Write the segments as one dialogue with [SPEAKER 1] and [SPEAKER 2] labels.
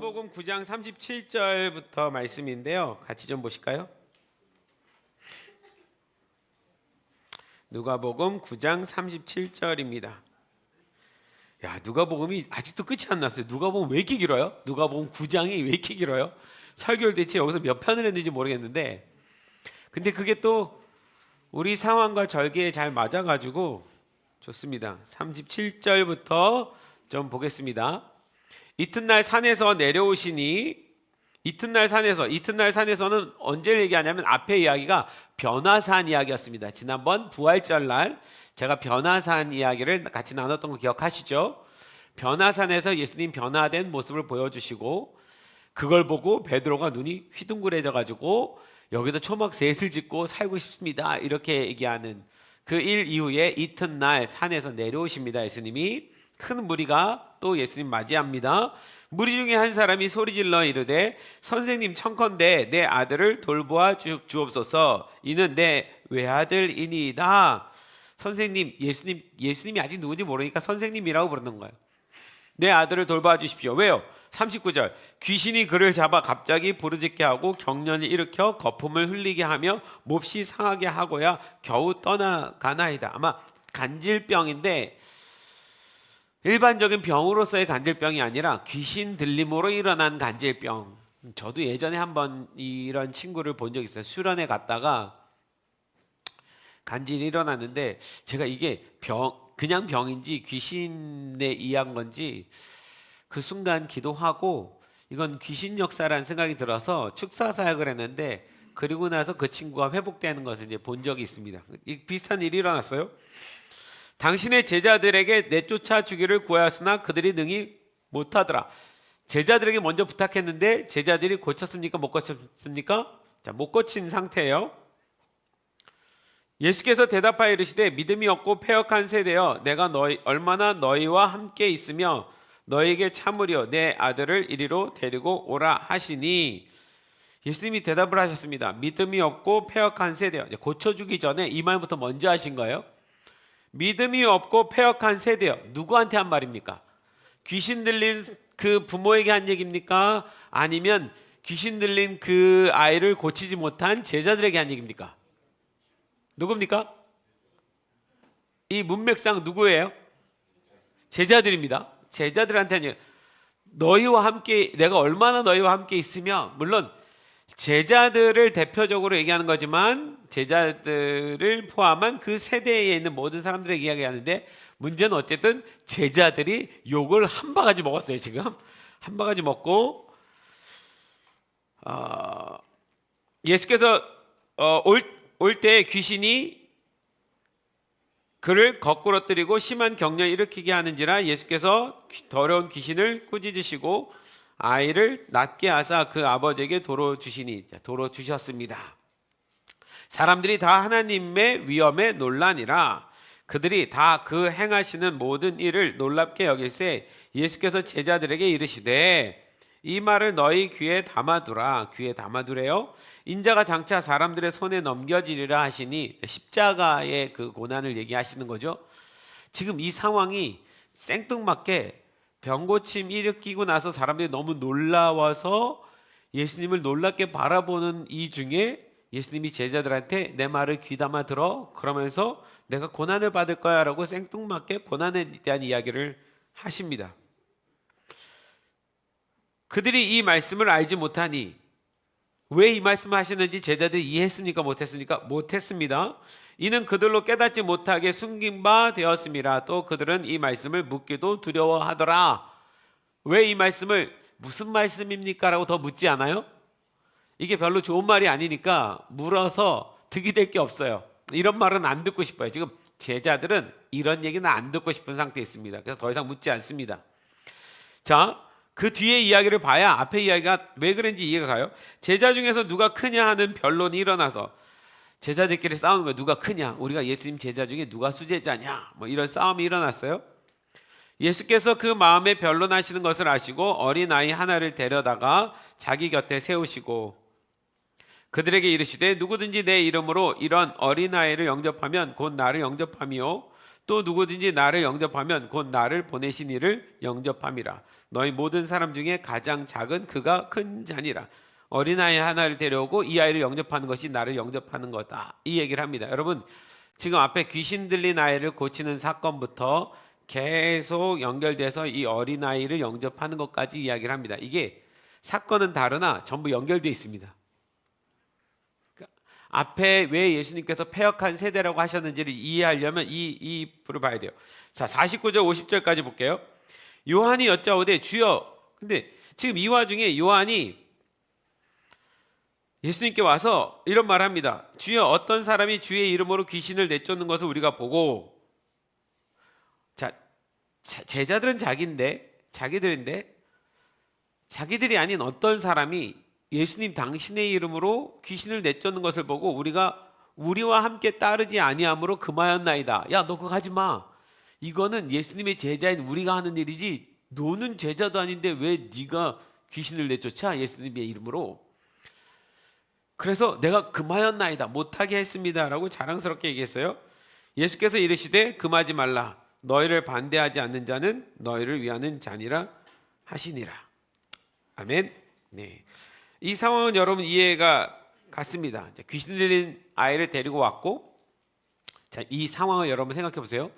[SPEAKER 1] 누가복음 9장 37절부터 말씀인데요. 같이 좀 보실까요? 누가복음 9장 37절입니다. 야, 누가복음이 아직도 끝이 안 났어요. 누가복음 왜 이렇게 길어요? 누가복음 9장이 왜 이렇게 길어요? 설교를 대체 여기서 몇 편을 했는지 모르겠는데, 근데 그게 또 우리 상황과 절개에 잘 맞아가지고 좋습니다. 37절부터 좀 보겠습니다. 이튿날 산에서 내려오시니, 이튿날 산에서는 언제 얘기하냐면 앞에 이야기가 변화산 이야기였습니다. 지난번 부활절 날 제가 변화산 이야기를 같이 나눴던 거 기억하시죠? 변화산에서 예수님 변화된 모습을 보여주시고, 그걸 보고 베드로가 눈이 휘둥그레져 가지고 여기도 초막 셋을 짓고 살고 싶습니다 이렇게 얘기하는 그 일 이후에 이튿날 산에서 내려오십니다. 예수님이 큰 무리가 또 예수님 맞이합니다. 무리 중에 한 사람이 소리질러 이르되 선생님 청컨대 내 아들을 돌보아 주옵소서. 이는 내 외아들이니이다. 선생님, 예수님이 아직 누군지 모르니까 선생님이라고 부르는 거예요. 내 아들을 돌봐 주십시오. 왜요? 39절 귀신이 그를 잡아 갑자기 부르짖게 하고 경련을 일으켜 거품을 흘리게 하며 몹시 상하게 하고야 겨우 떠나가나이다. 아마 간질병인데 일반적인 병으로서의 간질병이 아니라 귀신 들림으로 일어난 간질병. 저도 예전에 한번 이런 친구를 본 적 있어요. 수련회 갔다가 간질이 일어났는데 제가 이게 그냥 병인지 귀신에 의한 건지 그 순간 기도하고 이건 귀신 역사라는 생각이 들어서 축사 사역을 했는데, 그리고 나서 그 친구가 회복되는 것을 이제 본 적이 있습니다. 비슷한 일이 일어났어요. 당신의 제자들에게 내쫓아 주기를 구하였으나 그들이 능히 못하더라. 제자들에게 먼저 부탁했는데 제자들이 고쳤습니까? 못 고쳤습니까? 자, 못 고친 상태예요. 예수께서 대답하여 이르시되 믿음이 없고 패역한 세대여, 내가 얼마나 너희와 함께 있으며 너희에게 참으려 내 아들을 이리로 데리고 오라 하시니. 예수님이 대답을 하셨습니다. 믿음이 없고 패역한 세대여. 고쳐주기 전에 이 말부터 먼저 하신 거예요. 믿음이 없고 패역한 세대여. 누구한테 한 말입니까? 귀신 들린 그 부모에게 한 얘기입니까? 아니면 귀신 들린 그 아이를 고치지 못한 제자들에게 한 얘기입니까? 누굽니까? 이 문맥상 누구예요? 제자들입니다. 제자들한테는 너희와 함께, 내가 얼마나 너희와 함께 있으며, 물론 제자들을 대표적으로 얘기하는 거지만 제자들을 포함한 그 세대에 있는 모든 사람들에게 이야기하는데, 문제는 어쨌든 제자들이 욕을 한 바가지 먹었어요. 지금 한 바가지 먹고 예수께서 올 때 귀신이 그를 거꾸러뜨리고 심한 경련을 일으키게 하는지라 예수께서 더러운 귀신을 꾸짖으시고 아이를 낫게 하사 그 아버지에게 도로 주시니, 도로 주셨습니다. 사람들이 다 하나님의 위엄에 놀라니라. 그들이 다 그 행하시는 모든 일을 놀랍게 여길세 예수께서 제자들에게 이르시되 이 말을 너희 귀에 담아두라. 귀에 담아두래요. 인자가 장차 사람들의 손에 넘겨지리라 하시니, 십자가의 그 고난을 얘기하시는 거죠. 지금 이 상황이 생뚱맞게 병고침 일으키고 나서 사람들이 너무 놀라워서 예수님을 놀랍게 바라보는 이 중에 예수님이 제자들한테 내 말을 귀담아 들어, 그러면서 내가 고난을 받을 거야 라고 생뚱맞게 고난에 대한 이야기를 하십니다. 그들이 이 말씀을 알지 못하니, 왜 이 말씀을 하시는지 제자들이 이해했습니까? 못했습니까? 못했습니다. 이는 그들로 깨닫지 못하게 숨긴 바 되었습니다. 또 그들은 이 말씀을 묻기도 두려워하더라. 왜 이 말씀을, 무슨 말씀입니까? 라고 더 묻지 않아요? 이게 별로 좋은 말이 아니니까 물어서 득이 될 게 없어요. 이런 말은 안 듣고 싶어요. 지금 제자들은 이런 얘기는 안 듣고 싶은 상태에 있습니다. 그래서 더 이상 묻지 않습니다. 자, 그 뒤에 이야기를 봐야 앞에 이야기가 왜 그런지 이해가 가요. 제자 중에서 누가 크냐 하는 변론이 일어나서 제자들끼리 싸우는 거예요. 누가 크냐? 우리가 예수님 제자 중에 누가 수제자냐? 뭐 이런 싸움이 일어났어요. 예수께서 그 마음에 변론하시는 것을 아시고 어린아이 하나를 데려다가 자기 곁에 세우시고 그들에게 이르시되 누구든지 내 이름으로 이런 어린아이를 영접하면 곧 나를 영접함이요 또 누구든지 나를 영접하면 곧 나를 보내신 이를 영접함이라. 너희 모든 사람 중에 가장 작은 그가 큰 자니라. 어린아이 하나를 데려오고 이 아이를 영접하는 것이 나를 영접하는 거다. 이 얘기를 합니다. 여러분, 지금 앞에 귀신 들린 아이를 고치는 사건부터 계속 연결돼서 이 어린아이를 영접하는 것까지 이야기를 합니다. 이게 사건은 다르나 전부 연결되어 있습니다. 앞에 왜 예수님께서 패역한 세대라고 하셨는지를 이해하려면 이 불을 봐야 돼요. 자, 49절 50절까지 볼게요. 요한이 여짜오되 주여. 근데 지금 이 와중에 요한이 예수님께 와서 이런 말을 합니다. 주여, 어떤 사람이 주의 이름으로 귀신을 내쫓는 것을 우리가 보고. 자, 제자들은 자기들인데 자기들이 아닌 어떤 사람이 예수님 당신의 이름으로 귀신을 내쫓는 것을 보고 우리와 함께 따르지 아니함으로 금하였나이다. 야, 너 그거 하지 마. 이거는 예수님의 제자인 우리가 하는 일이지 너는 제자도 아닌데 왜 네가 귀신을 내쫓아? 예수님의 이름으로. 그래서 내가 금하였나이다. 못하게 했습니다. 라고 자랑스럽게 얘기했어요. 예수께서 이르시되 금하지 말라. 너희를 반대하지 않는 자는 너희를 위하는 자니라 하시니라. 아멘. 네. 이 상황은 여러분 이해가 갔습니다. 귀신 들린 아이를 데리고 왔고, 자, 이 상황을 여러분 생각해 보세요.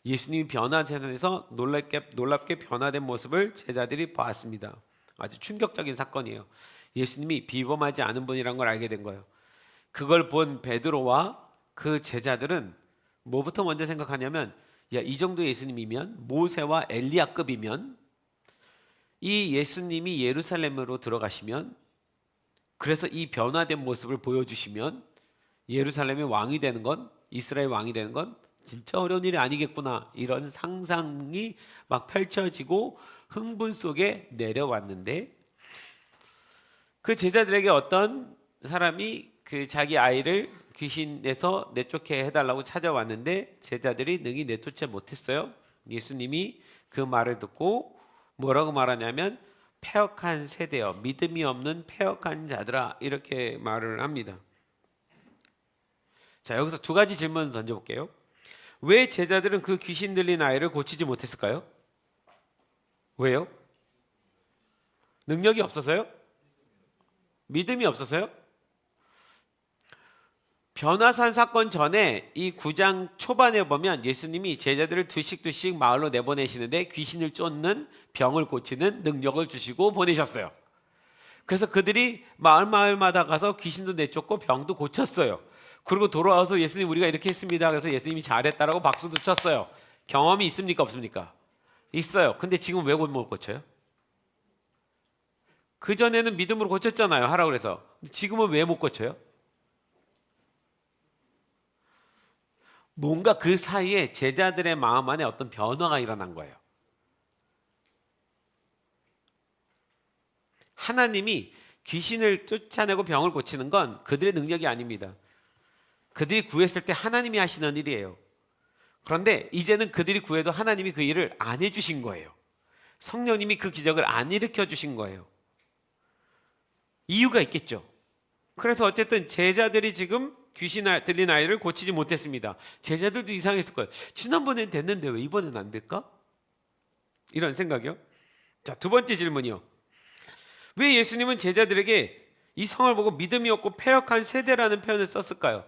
[SPEAKER 1] 예수님이 변화된 세상에서 놀랍게 변화된 모습을 제자들이 보았습니다. 아주 충격적인 사건이에요. 예수님이 비범하지 않은 분이란 걸 알게 된 거예요. 그걸 본 베드로와 그 제자들은 뭐부터 먼저 생각하냐면, 야, 이 정도 예수님이면, 모세와 엘리야급이면, 이 예수님이 예루살렘으로 들어가시면, 그래서 이 변화된 모습을 보여주시면 예루살렘의 왕이 되는 건, 이스라엘 왕이 되는 건 진짜 어려운 일이 아니겠구나, 이런 상상이 막 펼쳐지고 흥분 속에 내려왔는데, 그 제자들에게 어떤 사람이 그 자기 아이를 귀신에서 내쫓게 해달라고 찾아왔는데 제자들이 능히 내쫓지 못했어요. 예수님이 그 말을 듣고 뭐라고 말하냐면 패역한 세대여, 믿음이 없는 패역한 자들아, 이렇게 말을 합니다. 자, 여기서 두 가지 질문을 던져볼게요. 왜 제자들은 그 귀신 들린 아이를 고치지 못했을까요? 왜요? 능력이 없어서요? 믿음이 없어서요? 변화산 사건 전에 이 9장 초반에 보면 예수님이 제자들을 두씩 마을로 내보내시는데 귀신을 쫓는, 병을 고치는 능력을 주시고 보내셨어요. 그래서 그들이 마을마다 가서 귀신도 내쫓고 병도 고쳤어요. 그리고 돌아와서 예수님, 우리가 이렇게 했습니다. 그래서 예수님이 잘했다라고 박수도 쳤어요. 경험이 있습니까, 없습니까? 있어요. 근데 지금 왜 못 고쳐요? 그전에는 믿음으로 고쳤잖아요, 하라고 그래서. 지금은 왜 못 고쳐요? 뭔가 그 사이에 제자들의 마음 안에 어떤 변화가 일어난 거예요. 하나님이 귀신을 쫓아내고 병을 고치는 건 그들의 능력이 아닙니다. 그들이 구했을 때 하나님이 하시는 일이에요. 그런데 이제는 그들이 구해도 하나님이 그 일을 안 해주신 거예요. 성령님이 그 기적을 안 일으켜 주신 거예요. 이유가 있겠죠. 그래서 어쨌든 제자들이 지금 귀신 들린 아이를 고치지 못했습니다. 제자들도 이상했을 거예요. 지난번엔 됐는데 왜 이번엔 안 될까? 이런 생각이요. 자, 두 번째 질문이요. 왜 예수님은 제자들에게 이 성을 보고 믿음이 없고 패역한 세대라는 표현을 썼을까요?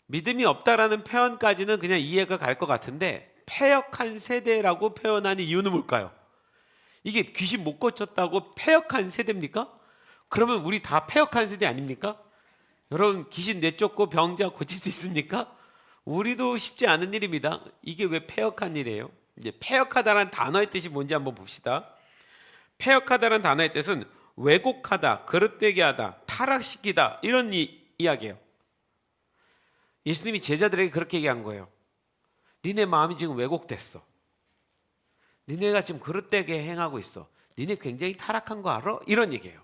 [SPEAKER 1] 믿음이 없다라는 표현까지는 그냥 이해가 갈 것 같은데 패역한 세대라고 표현하는 이유는 뭘까요? 이게 귀신 못 고쳤다고 패역한 세대입니까? 그러면 우리 다 패역한 세대 아닙니까? 여러분, 귀신 내쫓고 병자 고칠 수 있습니까? 우리도 쉽지 않은 일입니다. 이게 왜 패역한 일이에요? 이제 패역하다라는 단어의 뜻이 뭔지 한번 봅시다. 패역하다라는 단어의 뜻은 왜곡하다, 그릇되게 하다, 타락시키다, 이런 이야기예요. 예수님이 제자들에게 그렇게 얘기한 거예요. 니네 마음이 지금 왜곡됐어. 니네가 지금 그릇되게 행하고 있어. 니네 굉장히 타락한 거 알아? 이런 얘기예요.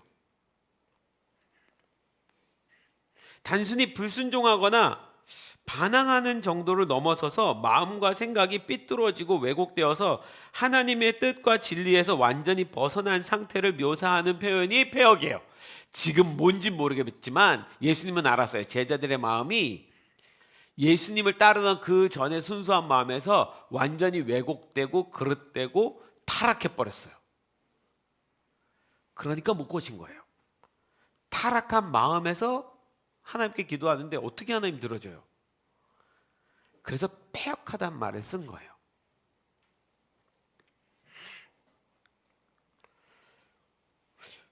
[SPEAKER 1] 단순히 불순종하거나 반항하는 정도를 넘어서서 마음과 생각이 삐뚤어지고 왜곡되어서 하나님의 뜻과 진리에서 완전히 벗어난 상태를 묘사하는 표현이 패역이에요. 지금 뭔지 모르겠지만 예수님은 알았어요. 제자들의 마음이 예수님을 따르던 그 전에 순수한 마음에서 완전히 왜곡되고 그릇되고 타락해 버렸어요. 그러니까 못 고친 거예요. 타락한 마음에서 하나님께 기도하는데 어떻게 하나님 들어줘요? 그래서 패역하다는 말을 쓴 거예요.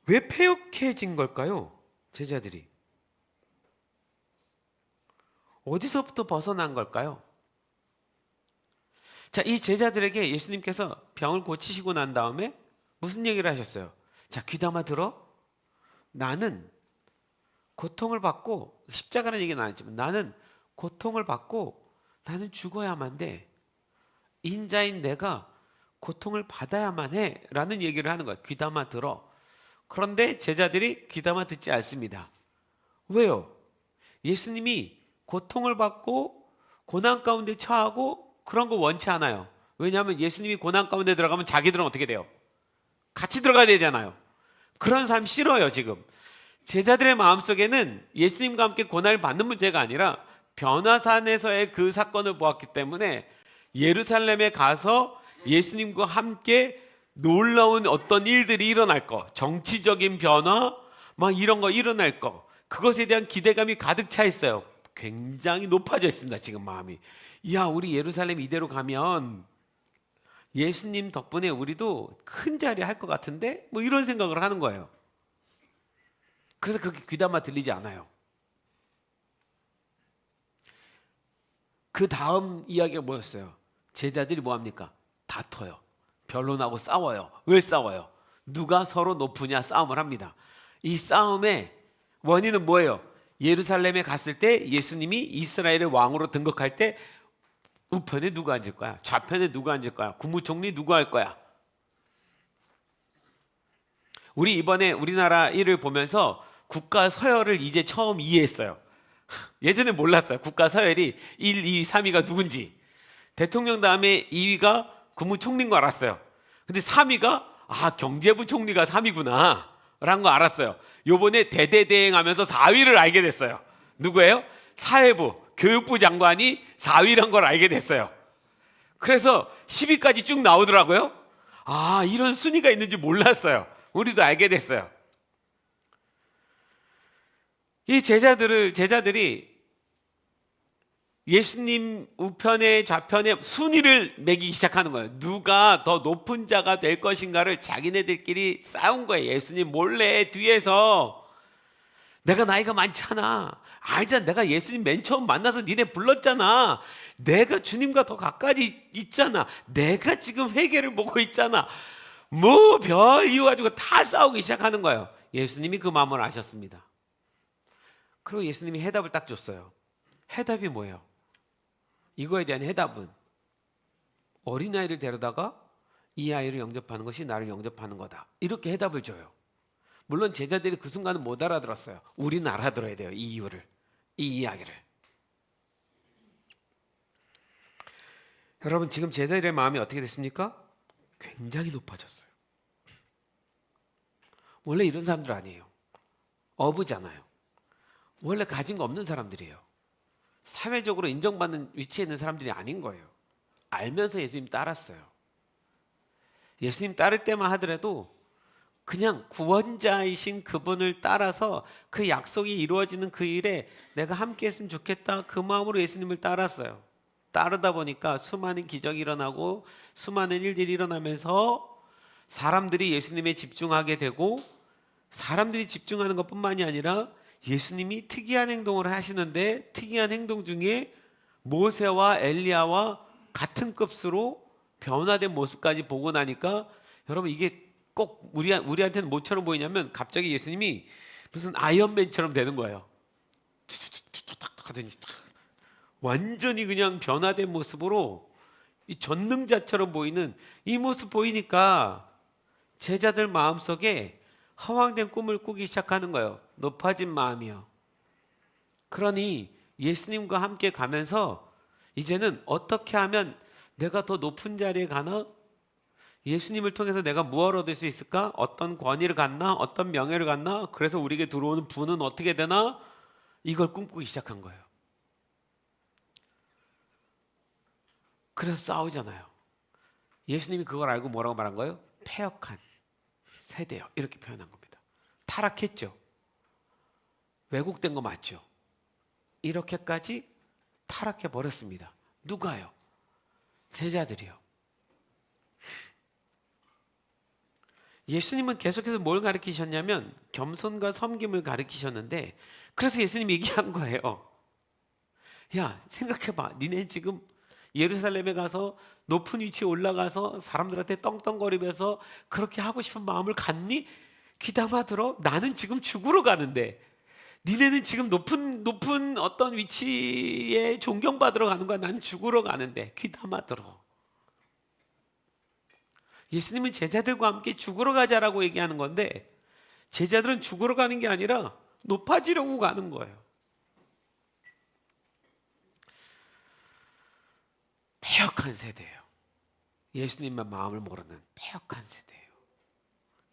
[SPEAKER 1] 왜 패역해진 걸까요? 제자들이 어디서부터 벗어난 걸까요? 자, 이 제자들에게 예수님께서 병을 고치시고 난 다음에 무슨 얘기를 하셨어요? 자, 귀담아 들어. 나는 고통을 받고, 십자가라는 얘기는 안 했지만 나는 고통을 받고 나는 죽어야만 돼. 인자인 내가 고통을 받아야만 해 라는 얘기를 하는 거야. 귀담아 들어. 그런데 제자들이 귀담아 듣지 않습니다. 왜요? 예수님이 고통을 받고 고난 가운데 처하고 그런 거 원치 않아요. 왜냐하면 예수님이 고난 가운데 들어가면 자기들은 어떻게 돼요? 같이 들어가야 되잖아요. 그런 사람 싫어요. 지금 제자들의 마음속에는 예수님과 함께 고난을 받는 문제가 아니라 변화산에서의 그 사건을 보았기 때문에 예루살렘에 가서 예수님과 함께 놀라운 어떤 일들이 일어날 거, 정치적인 변화 막 이런 거 일어날 거, 그것에 대한 기대감이 가득 차 있어요. 굉장히 높아져 있습니다. 지금 마음이. 야, 우리 예루살렘 이대로 가면 예수님 덕분에 우리도 큰 자리 할 것 같은데 뭐 이런 생각을 하는 거예요. 그래서 그렇게 귀담아 들리지 않아요. 그 다음 이야기가 뭐였어요? 제자들이 뭐합니까? 다퉈요. 변론하고 싸워요. 왜 싸워요? 누가 서로 높으냐 싸움을 합니다. 이 싸움의 원인은 뭐예요? 예루살렘에 갔을 때 예수님이 이스라엘의 왕으로 등극할 때 우편에 누가 앉을 거야? 좌편에 누가 앉을 거야? 국무총리 누가 할 거야? 우리 이번에 우리나라 일을 보면서 국가 서열을 이제 처음 이해했어요. 예전에 몰랐어요. 국가 서열이 1, 2, 3위가 누군지. 대통령 다음에 2위가 국무총리인 거 알았어요. 근데 3위가 경제부 총리가 3위구나 라는 거 알았어요. 요번에 대대대행하면서 4위를 알게 됐어요. 누구예요? 사회부, 교육부 장관이 4위란 걸 알게 됐어요. 그래서 10위까지 쭉 나오더라고요. 이런 순위가 있는지 몰랐어요. 우리도 알게 됐어요. 이 제자들이 예수님 우편에 좌편에 순위를 매기기 시작하는 거예요. 누가 더 높은 자가 될 것인가를 자기네들끼리 싸운 거예요. 예수님 몰래 뒤에서. 내가 나이가 많잖아. 알잖아. 내가 예수님 맨 처음 만나서 니네 불렀잖아. 내가 주님과 더 가까이 있잖아. 내가 지금 회개를 보고 있잖아. 뭐 별 이유 가지고 다 싸우기 시작하는 거예요. 예수님이 그 마음을 아셨습니다. 그리고 예수님이 해답을 딱 줬어요. 해답이 뭐예요? 이거에 대한 해답은 어린아이를 데려다가 이 아이를 영접하는 것이 나를 영접하는 거다. 이렇게 해답을 줘요. 물론 제자들이 그 순간은 못 알아들었어요. 우리는 알아들어야 돼요. 이 이유를, 이 이야기를. 여러분, 지금 제자들의 마음이 어떻게 됐습니까? 굉장히 높아졌어요. 원래 이런 사람들 아니에요. 어부잖아요. 원래 가진 거 없는 사람들이에요. 사회적으로 인정받는 위치에 있는 사람들이 아닌 거예요. 알면서 예수님 따랐어요. 예수님 따를 때만 하더라도 그냥 구원자이신 그분을 따라서 그 약속이 이루어지는 그 일에 내가 함께 했으면 좋겠다, 그 마음으로 예수님을 따랐어요. 따르다 보니까 수많은 기적이 일어나고 수많은 일들이 일어나면서 사람들이 예수님에 집중하게 되고, 사람들이 집중하는 것뿐만이 아니라 예수님이 특이한 행동을 하시는데 특이한 행동 중에 모세와 엘리야와 같은 급수로 변화된 모습까지 보고 나니까, 여러분 이게 꼭 우리한테는 뭐처럼 보이냐면 갑자기 예수님이 무슨 아이언맨처럼 되는 거예요. 하더니 완전히 그냥 변화된 모습으로 이 전능자처럼 보이는 이 모습 보이니까 제자들 마음속에 허황된 꿈을 꾸기 시작하는 거예요. 높아진 마음이요. 그러니 예수님과 함께 가면서 이제는 어떻게 하면 내가 더 높은 자리에 가나? 예수님을 통해서 내가 무엇을 얻을 수 있을까? 어떤 권위를 갖나? 어떤 명예를 갖나? 그래서 우리에게 들어오는 부는 어떻게 되나? 이걸 꿈꾸기 시작한 거예요. 그래서 싸우잖아요. 예수님이 그걸 알고 뭐라고 말한 거예요? 패역한 세대요. 이렇게 표현한 겁니다. 타락했죠. 왜곡된 거 맞죠? 이렇게까지 타락해 버렸습니다. 누가요? 제자들이요. 예수님은 계속해서 뭘 가르치셨냐면 겸손과 섬김을 가르치셨는데, 그래서 예수님이 얘기한 거예요. 야, 생각해봐. 니네 지금 예루살렘에 가서 높은 위치에 올라가서 사람들한테 떵떵거리면서 그렇게 하고 싶은 마음을 갖니? 귀담아 들어. 나는 지금 죽으러 가는데 니네는 지금 높은 어떤 위치에 존경받으러 가는 거야. 난 죽으러 가는데 귀담아 들어. 예수님은 제자들과 함께 죽으러 가자라고 얘기하는 건데, 제자들은 죽으러 가는 게 아니라 높아지려고 가는 거예요. 패역한 세대예요. 예수님만 마음을 모르는 패역한 세대예요.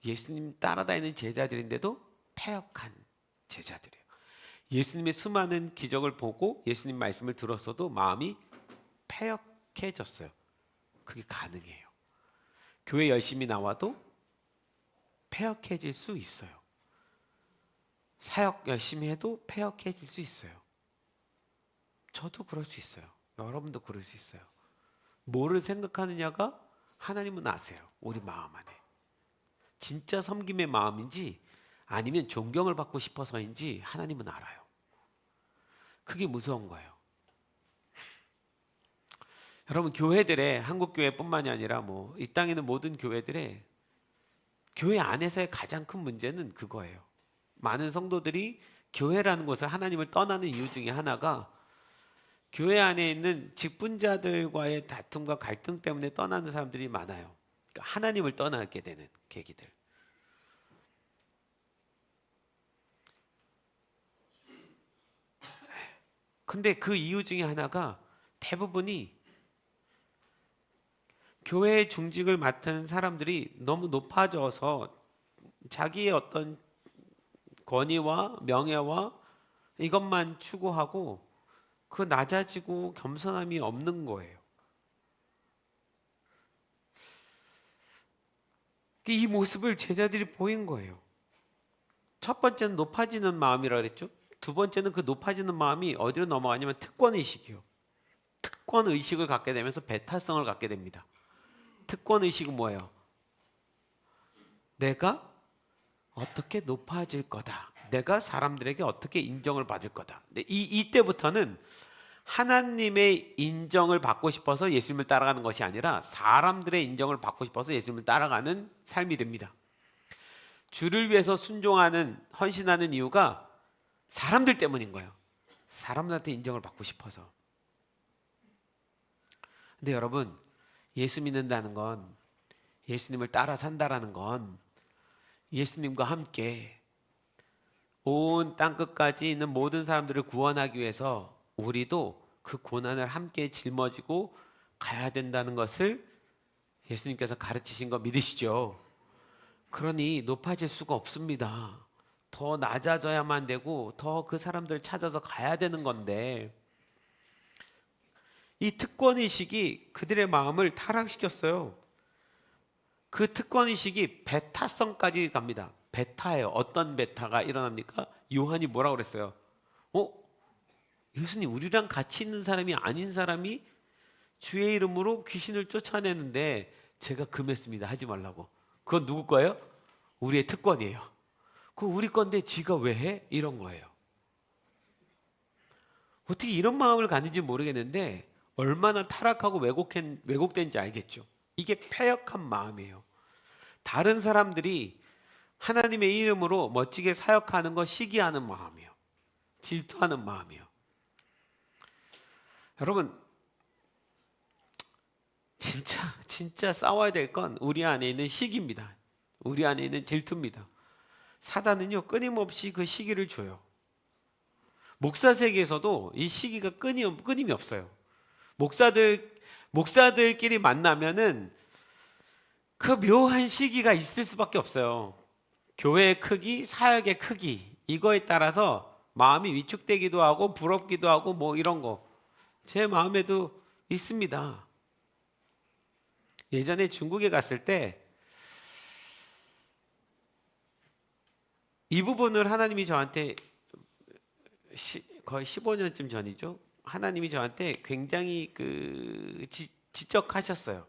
[SPEAKER 1] 예수님 따라다니는 제자들인데도 패역한 제자들이에요. 예수님의 수많은 기적을 보고 예수님 말씀을 들었어도 마음이 패역해졌어요. 그게 가능해요. 교회 열심히 나와도 패역해질 수 있어요. 사역 열심히 해도 패역해질 수 있어요. 저도 그럴 수 있어요. 여러분도 그럴 수 있어요. 뭐를 생각하느냐가 하나님은 아세요. 우리 마음 안에. 진짜 섬김의 마음인지 아니면 존경을 받고 싶어서인지 하나님은 알아요. 그게 무서운 거예요. 여러분, 교회들의, 한국 교회뿐만이 아니라 이 땅에 있는 모든 교회들의, 교회 안에서의 가장 큰 문제는 그거예요. 많은 성도들이 교회라는 곳을 하나님을 떠나는 이유 중에 하나가 교회 안에 있는 직분자들과의 다툼과 갈등 때문에 떠나는 사람들이 많아요. 그러니까 하나님을 떠나게 되는 계기들. 근데 그 이유 중에 하나가 대부분이 교회의 중직을 맡은 사람들이 너무 높아져서 자기의 어떤 권위와 명예와 이것만 추구하고 그 낮아지고 겸손함이 없는 거예요. 이 모습을 제자들이 보인 거예요. 첫 번째는 높아지는 마음이라 그랬죠. 두 번째는 그 높아지는 마음이 어디로 넘어가냐면 특권의식이요. 특권의식을 갖게 되면서 배타성을 갖게 됩니다. 특권의식은 뭐예요? 내가 어떻게 높아질 거다. 내가 사람들에게 어떻게 인정을 받을 거다. 이때부터는 하나님의 인정을 받고 싶어서 예수님을 따라가는 것이 아니라 사람들의 인정을 받고 싶어서 예수님을 따라가는 삶이 됩니다. 주를 위해서 순종하는, 헌신하는 이유가 사람들 때문인 거예요. 사람들한테 인정을 받고 싶어서. 근데 여러분, 예수 믿는다는 건, 예수님을 따라 산다라는 건 예수님과 함께 온 땅끝까지 있는 모든 사람들을 구원하기 위해서 우리도 그 고난을 함께 짊어지고 가야 된다는 것을 예수님께서 가르치신 거 믿으시죠? 그러니 높아질 수가 없습니다. 더 낮아져야만 되고 더 그 사람들을 찾아서 가야 되는 건데, 이 특권의식이 그들의 마음을 타락시켰어요. 그 특권의식이 배타성까지 갑니다. 배타예요. 어떤 배타가 일어납니까? 요한이 뭐라고 그랬어요? 예수님, 우리랑 같이 있는 사람이 아닌 사람이 주의 이름으로 귀신을 쫓아내는데 제가 금했습니다. 하지 말라고. 그건 누구 거예요? 우리의 특권이에요. 그거 우리 건데 지가 왜 해? 이런 거예요. 어떻게 이런 마음을 갖는지 모르겠는데 얼마나 타락하고 왜곡된지 알겠죠. 이게 패역한 마음이에요. 다른 사람들이 하나님의 이름으로 멋지게 사역하는 거 시기하는 마음이에요. 질투하는 마음이에요. 여러분, 진짜 싸워야 될 건 우리 안에 있는 시기입니다. 우리 안에 있는 질투입니다. 사단은요, 끊임없이 그 시기를 줘요. 목사 세계에서도 이 시기가 끊임이 없어요. 목사들끼리 만나면은 그 묘한 시기가 있을 수밖에 없어요. 교회의 크기, 사역의 크기, 이거에 따라서 마음이 위축되기도 하고 부럽기도 하고 뭐 이런 거 제 마음에도 있습니다. 예전에 중국에 갔을 때 이 부분을 하나님이 저한테 거의 15년쯤 전이죠. 하나님이 저한테 굉장히 지적하셨어요.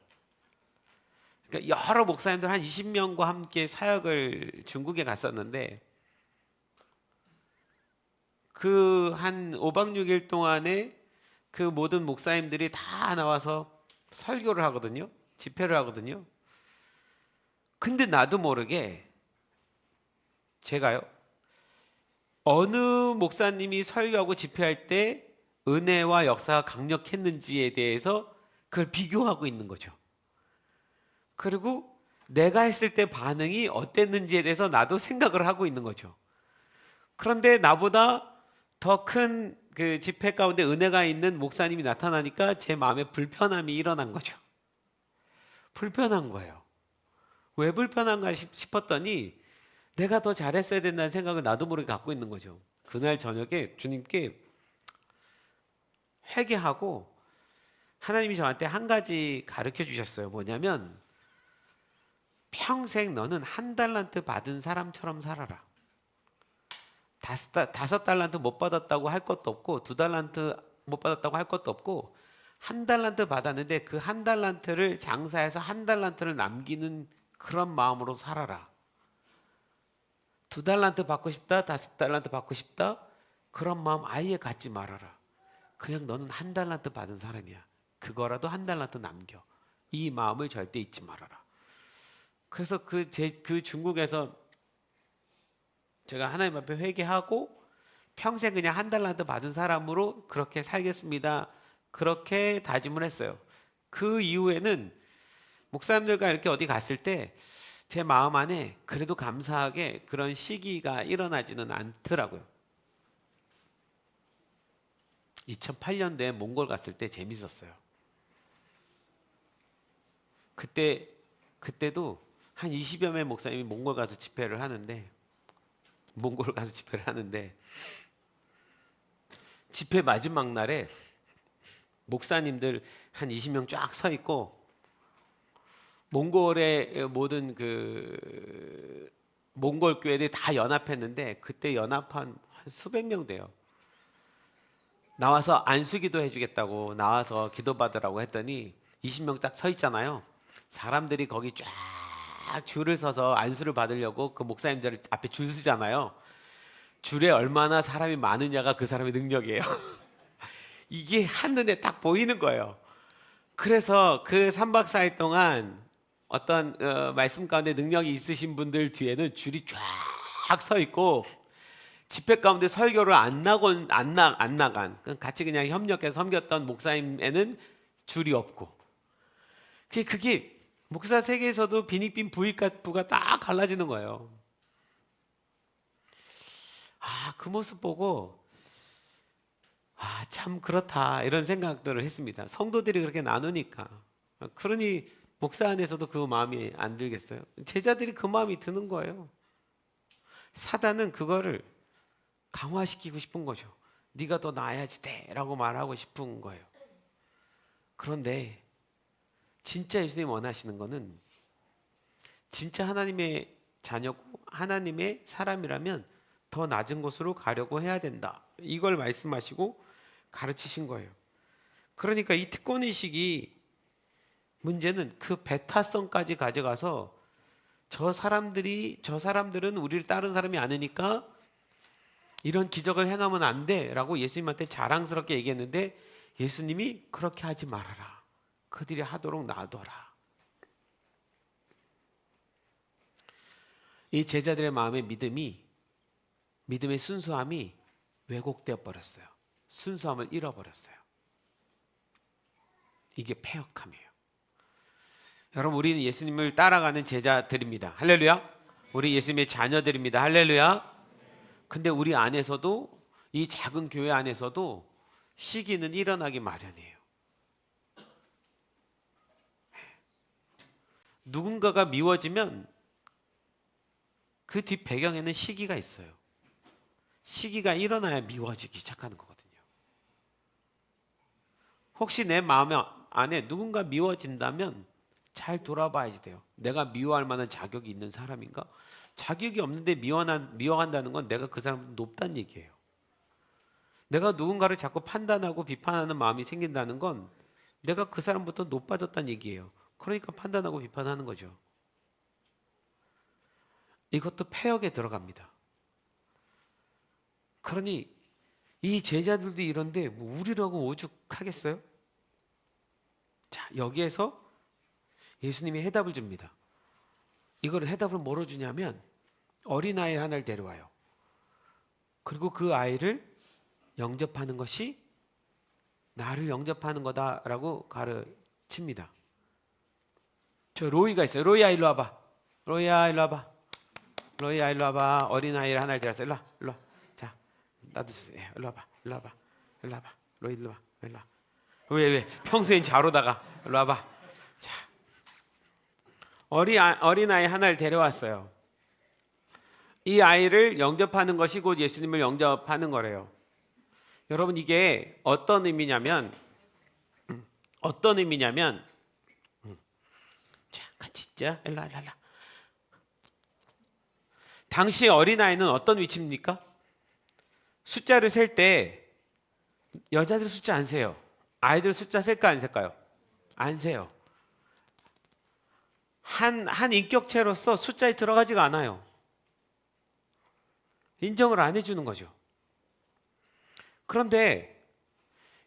[SPEAKER 1] 그러니까 여러 목사님들 한 20명과 함께 사역을 중국에 갔었는데 그 한 5박 6일 동안에 그 모든 목사님들이 다 나와서 설교를 하거든요. 집회를 하거든요. 근데 나도 모르게 제가요, 어느 목사님이 설교하고 집회할 때 은혜와 역사가 강력했는지에 대해서 그걸 비교하고 있는 거죠. 그리고 내가 했을 때 반응이 어땠는지에 대해서 나도 생각을 하고 있는 거죠. 그런데 나보다 더 큰 그 집회 가운데 은혜가 있는 목사님이 나타나니까 제 마음에 불편함이 일어난 거죠. 불편한 거예요. 왜 불편한가 싶었더니 내가 더 잘했어야 된다는 생각을 나도 모르게 갖고 있는 거죠. 그날 저녁에 주님께 회개하고 하나님이 저한테 한 가지 가르쳐 주셨어요. 뭐냐면 평생 너는 1달란트 받은 사람처럼 살아라. 5달란트 못 받았다고 할 것도 없고 2달란트 못 받았다고 할 것도 없고 1달란트 받았는데 그 1달란트를 장사해서 1달란트를 남기는 그런 마음으로 살아라. 2달란트 받고 싶다, 5달란트 받고 싶다, 그런 마음 아예 갖지 말아라. 그냥 너는 1달란트 받은 사람이야. 그거라도 1달란트 남겨. 이 마음을 절대 잊지 말아라. 그래서 그 중국에서 제가 하나님 앞에 회개하고 평생 그냥 1달란트 받은 사람으로 그렇게 살겠습니다. 그렇게 다짐을 했어요. 그 이후에는 목사님들과 이렇게 어디 갔을 때 제 마음 안에 그래도 감사하게 그런 시기가 일어나지는 않더라고요. 2008년도에 몽골 갔을 때 재밌었어요. 그때도 한 20여 명의 목사님이 몽골 가서 집회를 하는데 집회 마지막 날에 목사님들 한 20명 쫙 서 있고 몽골의 모든 그 몽골 교회들이 다 연합했는데 그때 연합한 수백 명 돼요. 나와서 안수기도 해주겠다고 나와서 기도받으라고 했더니 20명 딱 서 있잖아요. 사람들이 거기 쫙 줄을 서서 안수를 받으려고 그 목사님들 앞에 줄 서잖아요. 줄에 얼마나 사람이 많으냐가 그 사람의 능력이에요. 이게 한눈에 딱 보이는 거예요. 그래서 그 3박 4일 동안 어떤 말씀 가운데 능력이 있으신 분들 뒤에는 줄이 쫙 서 있고 집회 가운데 설교를 안 나간 같이 그냥 협력해서 섬겼던 목사님에는 줄이 없고 그게 목사 세계에서도 빈익빈 부가 딱 갈라지는 거예요. 그 모습 보고 참 그렇다 이런 생각들을 했습니다. 성도들이 그렇게 나누니까 그러니 목사 안에서도 그 마음이 안 들겠어요? 제자들이 그 마음이 드는 거예요. 사단은 그거를 강화시키고 싶은 거죠. 네가 더 나아야지 돼라고 말하고 싶은 거예요. 그런데 진짜 예수님 원하시는 거는 진짜 하나님의 자녀고 하나님의 사람이라면 더 낮은 곳으로 가려고 해야 된다. 이걸 말씀하시고 가르치신 거예요. 그러니까 이 특권의식이 문제는 그 배타성까지 가져가서 저 사람들은 우리를 따른 사람이 아니니까 이런 기적을 행하면 안 돼라고 예수님한테 자랑스럽게 얘기했는데 예수님이 그렇게 하지 말아라. 그들이 하도록 놔둬라. 이 제자들의 마음의 믿음의 순수함이 왜곡되어 버렸어요. 순수함을 잃어버렸어요. 이게 패역함이에요. 여러분, 우리는 예수님을 따라가는 제자들입니다. 할렐루야. 우리 예수님의 자녀들입니다. 할렐루야. 근데 우리 안에서도 이 작은 교회 안에서도 시기는 일어나기 마련이에요. 누군가가 미워지면 그 뒷 배경에는 시기가 있어요. 시기가 일어나야 미워지기 시작하는 거거든요. 혹시 내 마음 안에 누군가 미워진다면 잘 돌아봐야지 돼요. 내가 미워할 만한 자격이 있는 사람인가? 자격이 없는데 미워한다는 건 내가 그 사람보다 높다는 얘기예요. 내가 누군가를 자꾸 판단하고 비판하는 마음이 생긴다는 건 내가 그 사람부터 높아졌다는 얘기예요. 그러니까 판단하고 비판하는 거죠. 이것도 폐역에 들어갑니다. 그러니 이 제자들도 이런데 뭐 우리라고 오죽하겠어요? 자, 여기에서 예수님이 해답을 줍니다. 이걸 해답을 뭐로 주냐면 어린아이 하나를 데려와요. 그리고 그 아이를 영접하는 것이 나를 영접하는 거다라고 가르칩니다. 저 로이가 있어요. 로이야 일로 와봐. 로이야 일로 와봐. 로이야 일로 와봐. 어린아이를 하나를 데려왔어. 일로 와. 일로 와. 자, 나도 주세요. 일로 와봐. 일로 와봐. 일로 와봐. 로이 일로 와. 일로 와. 왜? 평소엔 잘 오다가 일로 와봐. 자, 어린아이 하나를 데려왔어요. 이 아이를 영접하는 것이 곧 예수님을 영접하는 거래요. 여러분 이게 어떤 의미냐면 자, 같이 있자. 일로 와. 당시 어린아이는 어떤 위치입니까? 숫자를 셀 때 여자들 숫자 안 세요. 아이들 숫자 셀까 안 셀까요? 안 세요. 한 인격체로서 숫자에 들어가지가 않아요. 인정을 안 해주는 거죠. 그런데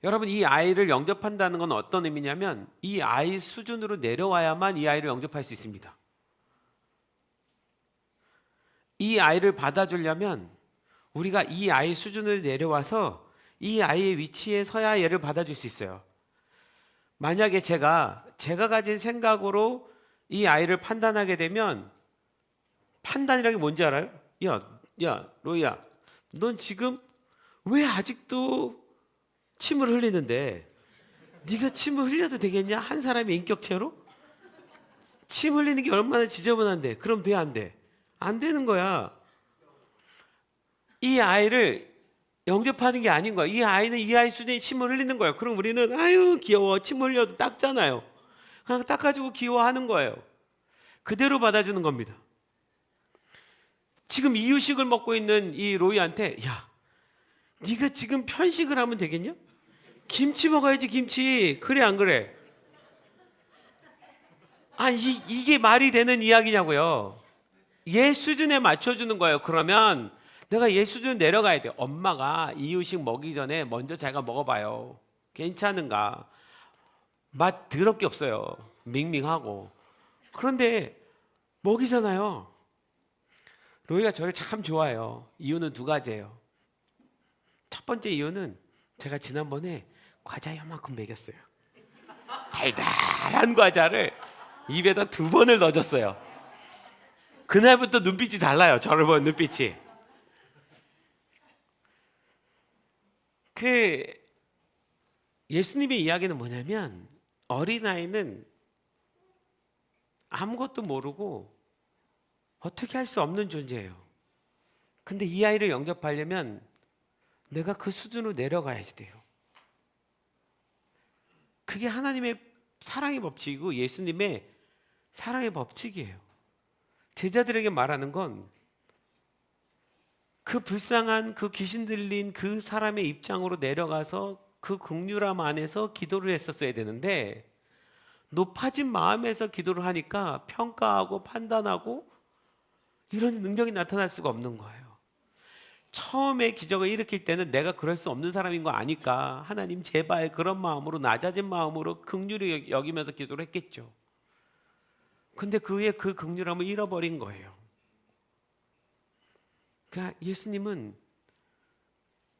[SPEAKER 1] 여러분 이 아이를 영접한다는 건 어떤 의미냐면 이 아이 수준으로 내려와야만 이 아이를 영접할 수 있습니다. 이 아이를 받아주려면 우리가 이 아이 수준으로 내려와서 이 아이의 위치에 서야 얘를 받아줄 수 있어요. 만약에 제가 가진 생각으로 이 아이를 판단하게 되면 판단이라는 게 뭔지 알아요? 야, 로이야, 넌 지금 왜 아직도 침을 흘리는데 네가 침을 흘려도 되겠냐? 한 사람의 인격체로? 침 흘리는 게 얼마나 지저분한데 그럼 돼 안 돼? 안 되는 거야. 이 아이를 영접하는 게 아닌 거야. 이 아이는 이 아이 수준에 침을 흘리는 거예요. 그럼 우리는 아유 귀여워 침 흘려도 닦잖아요. 그냥 닦아주고 귀여워하는 거예요. 그대로 받아주는 겁니다. 지금 이유식을 먹고 있는 이 로이한테 야 네가 지금 편식을 하면 되겠냐? 김치 먹어야지 김치. 그래 안 그래? 아 이게 말이 되는 이야기냐고요. 얘 수준에 맞춰주는 거예요. 그러면 내가 얘 수준 내려가야 돼. 엄마가 이유식 먹기 전에 먼저 자기가 먹어봐요. 괜찮은가? 맛 더럽게 없어요. 밍밍하고. 그런데 먹이잖아요. 로이가 저를 참 좋아해요. 이유는 두 가지예요. 첫 번째 이유는 제가 지난번에 과자 요만큼 먹였어요. 달달한 과자를 입에다 2번을 넣어줬어요. 그날부터 눈빛이 달라요. 저를 보는 눈빛이. 그 예수님의 이야기는 뭐냐면 어린아이는 아무것도 모르고 어떻게 할 수 없는 존재예요. 근데 이 아이를 영접하려면 내가 그 수준으로 내려가야지 돼요. 그게 하나님의 사랑의 법칙이고 예수님의 사랑의 법칙이에요. 제자들에게 말하는 건 그 불쌍한 그 귀신 들린 그 사람의 입장으로 내려가서 그 긍휼함 안에서 기도를 했었어야 되는데 높아진 마음에서 기도를 하니까 평가하고 판단하고 이런 능력이 나타날 수가 없는 거예요. 처음에 기적을 일으킬 때는 내가 그럴 수 없는 사람인 거 아니까 하나님 제발 그런 마음으로 낮아진 마음으로 긍휼히 여기면서 기도를 했겠죠. 근데 그 후에 그 긍휼함을 잃어버린 거예요. 그러니까 예수님은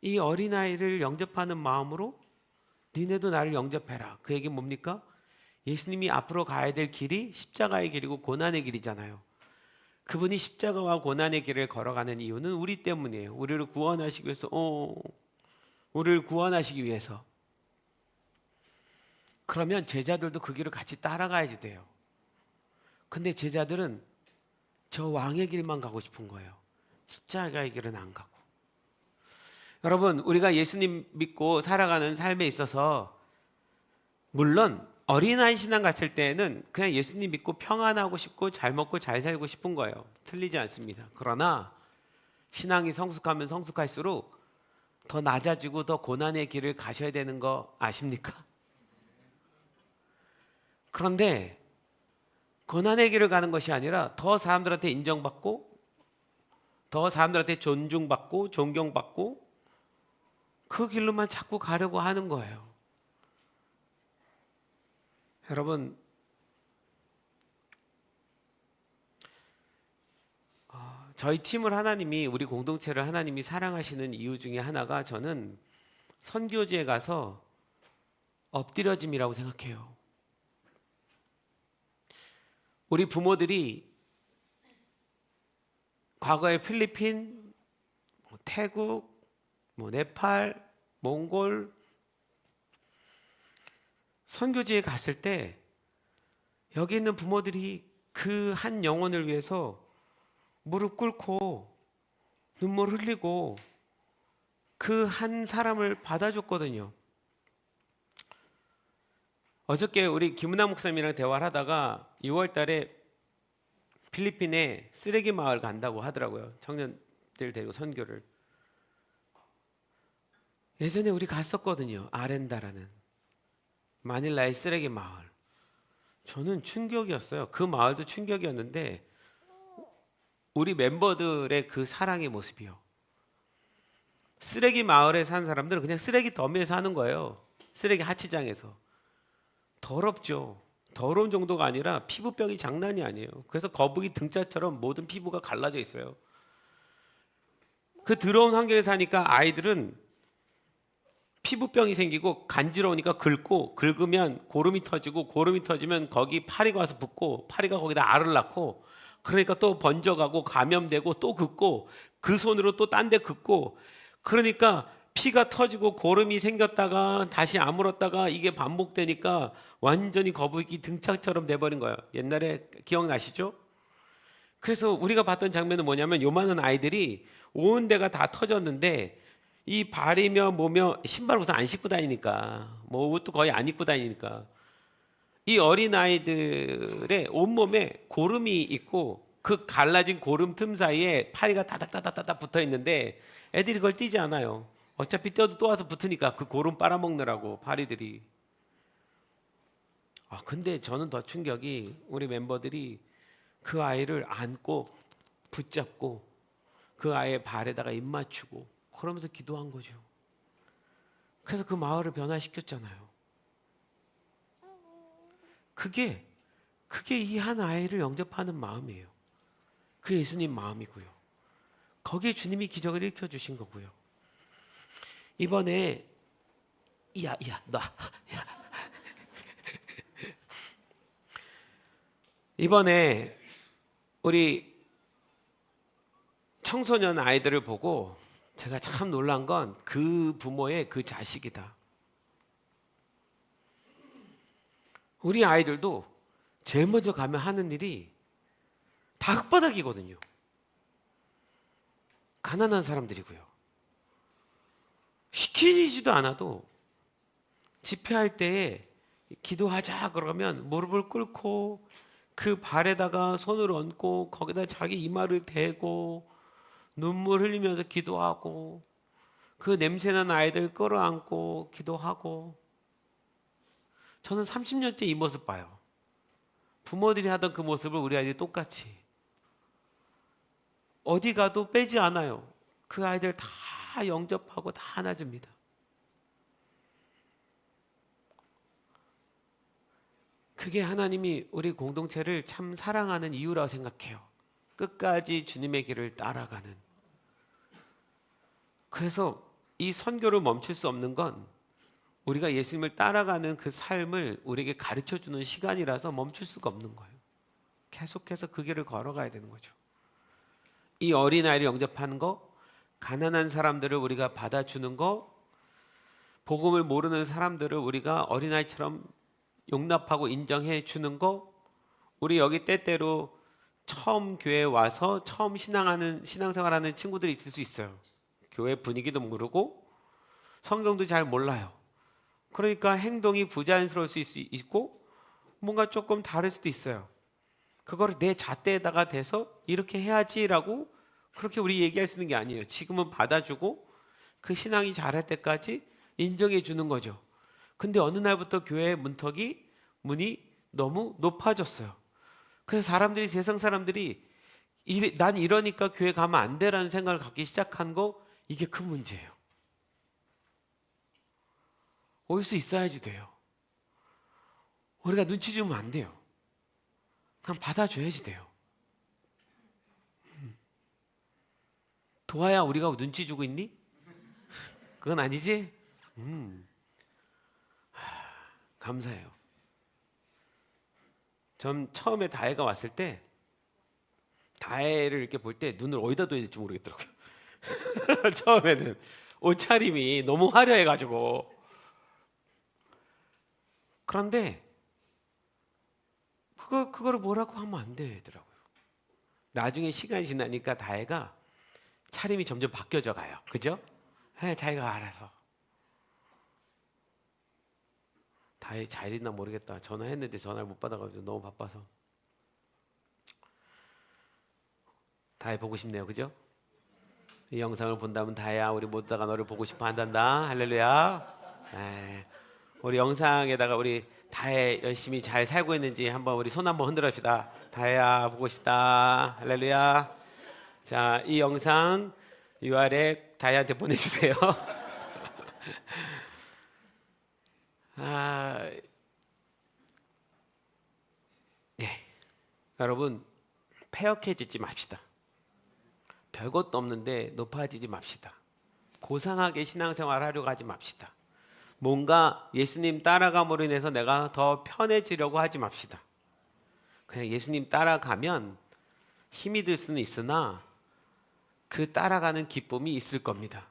[SPEAKER 1] 이 어린아이를 영접하는 마음으로 니네도 나를 영접해라. 그 얘기는 뭡니까? 예수님이 앞으로 가야 될 길이 십자가의 길이고 고난의 길이잖아요. 그분이 십자가와 고난의 길을 걸어가는 이유는 우리 때문이에요. 우리를 구원하시기 위해서, 우리를 구원하시기 위해서. 그러면 제자들도 그 길을 같이 따라가야지 돼요. 근데 제자들은 저 왕의 길만 가고 싶은 거예요. 십자가의 길은 안 가고. 여러분, 우리가 예수님 믿고 살아가는 삶에 있어서 물론 어린아이 신앙 같을 때에는 그냥 예수님 믿고 평안하고 싶고 잘 먹고 잘 살고 싶은 거예요. 틀리지 않습니다. 그러나 신앙이 성숙하면 성숙할수록 더 낮아지고 더 고난의 길을 가셔야 되는 거 아십니까? 그런데 고난의 길을 가는 것이 아니라 더 사람들한테 인정받고 더 사람들한테 존중받고 존경받고 그 길로만 자꾸 가려고 하는 거예요. 여러분, 저희 팀을 하나님이, 우리 공동체를 하나님이 사랑하시는 이유 중에 하나가 저는 선교지에 가서 엎드려짐이라고 생각해요. 우리 부모들이 과거에 필리핀, 태국, 네팔, 몽골 선교지에 갔을 때 여기 있는 부모들이 그 한 영혼을 위해서 무릎 꿇고 눈물 흘리고 그 한 사람을 받아줬거든요. 어저께 우리 김은하 목사님이랑 대화를 하다가 6월 달에 필리핀에 쓰레기 마을 간다고 하더라고요. 청년들 데리고 선교를. 예전에 우리 갔었거든요. 아렌다라는 마닐라의 쓰레기 마을. 저는 충격이었어요. 그 마을도 충격이었는데 우리 멤버들의 그 사랑의 모습이요. 쓰레기 마을에 사는 사람들은 그냥 쓰레기 더미에 사는 거예요. 쓰레기 하치장에서. 더럽죠. 더러운 정도가 아니라 피부병이 장난이 아니에요. 그래서 거북이 등자처럼 모든 피부가 갈라져 있어요. 그 더러운 환경에 사니까 아이들은 피부병이 생기고 간지러우니까 긁으면 고름이 터지고 고름이 터지면 거기 파리가 와서 붙고 파리가 거기다 알을 낳고 그러니까 또 번져가고 감염되고 또 긁고 그 손으로 또 딴 데 긁고 그러니까 피가 터지고 고름이 생겼다가 다시 아물었다가 이게 반복되니까 완전히 거북이 등짝처럼 돼버린 거예요. 옛날에 기억나시죠? 그래서 우리가 봤던 장면은 뭐냐면 요만한 아이들이 온 데가 다 터졌는데 이 발이며 뭐며 신발 우선 안 신고 다니니까 뭐 옷도 거의 안 입고 다니니까 이 어린 아이들의 온몸에 고름이 있고 그 갈라진 고름 틈 사이에 파리가 다닥다닥다닥 붙어 있는데 애들이 그걸 띄지 않아요. 어차피 떼어도 또 와서 붙으니까 그 고름 빨아먹느라고 파리들이. 근데 저는 더 충격이 우리 멤버들이 그 아이를 안고 붙잡고 그 아이의 발에다가 입 맞추고 그러면서 기도한 거죠. 그래서 그 마을을 변화시켰잖아요. 그게 이 한 아이를 영접하는 마음이에요. 그 예수님 마음이고요. 거기에 주님이 기적을 일으켜 주신 거고요. 이번에 이번에 우리 청소년 아이들을 보고 제가 참 놀란 건 그 부모의 그 자식이다. 우리 아이들도 제일 먼저 가면 하는 일이 다 흙바닥이거든요. 가난한 사람들이고요. 시키지도 않아도 집회할 때에 기도하자 그러면 무릎을 꿇고 그 발에다가 손을 얹고 거기다 자기 이마를 대고 눈물 흘리면서 기도하고 그 냄새나는 아이들 끌어안고 기도하고 저는 30년째 이 모습 봐요. 부모들이 하던 그 모습을 우리 아이들이 똑같이 어디 가도 빼지 않아요. 그 아이들 다 영접하고 다 안아줍니다. 그게 하나님이 우리 공동체를 참 사랑하는 이유라고 생각해요. 끝까지 주님의 길을 따라가는. 그래서 이 선교를 멈출 수 없는 건 우리가 예수님을 따라가는 그 삶을 우리에게 가르쳐주는 시간이라서 멈출 수가 없는 거예요. 계속해서 그 길을 걸어가야 되는 거죠. 이 어린아이를 영접하는 거, 가난한 사람들을 우리가 받아주는 거, 복음을 모르는 사람들을 우리가 어린아이처럼 용납하고 인정해 주는 거, 우리 여기 때때로 처음 교회에 와서 처음 신앙생활하는 친구들이 있을 수 있어요. 교회 분위기도 모르고 성경도 잘 몰라요. 그러니까 행동이 부자연스러울 수 있고 뭔가 조금 다를 수도 있어요. 그거를 내 잣대에다가 대서 이렇게 해야지라고 그렇게 우리 얘기할 수 있는 게 아니에요. 지금은 받아주고 그 신앙이 자랄 때까지 인정해 주는 거죠. 근데 어느 날부터 교회 문이 너무 높아졌어요. 그래서 세상 사람들이 난 이러니까 교회 가면 안 돼라는 생각을 갖기 시작한 거, 이게 큰 문제예요. 올 수 있어야지 돼요. 우리가 눈치 주면 안 돼요. 그냥 받아줘야지 돼요. 도와야 우리가 눈치 주고 있니? 그건 아니지? 감사해요. 전 처음에 다혜가 왔을 때 다혜를 이렇게 볼 때 눈을 어디다 둬야 될지 모르겠더라고요. 처음에는 옷차림이 너무 화려해가지고. 그런데 그거를 뭐라고 하면 안 되더라고요. 나중에 시간이 지나니까 다혜가 차림이 점점 바뀌어져 가요. 그죠? 자기가 알아서. 다혜 잘 있나 모르겠다. 전화했는데 전화를 못 받아가지고 너무 바빠서. 다혜 보고 싶네요. 그죠? 이 영상을 본다면 다혜야, 우리 모두 다가 너를 보고 싶어 한단다. 할렐루야. 우리 영상에다가 우리 다혜 열심히 잘 살고 있는지 한번 우리 손 한번 흔들읍시다. 다혜야, 보고 싶다. 할렐루야. 자, 이 영상 URL 다혜한테 보내주세요. 여러분, 패역해지지 맙시다. 별것도 없는데 높아지지 맙시다. 고상하게 신앙생활 하려고 하지 맙시다. 뭔가 예수님 따라감으로 인해서 내가 더 편해지려고 하지 맙시다. 그냥 예수님 따라가면 힘이 들 수는 있으나 그 따라가는 기쁨이 있을 겁니다.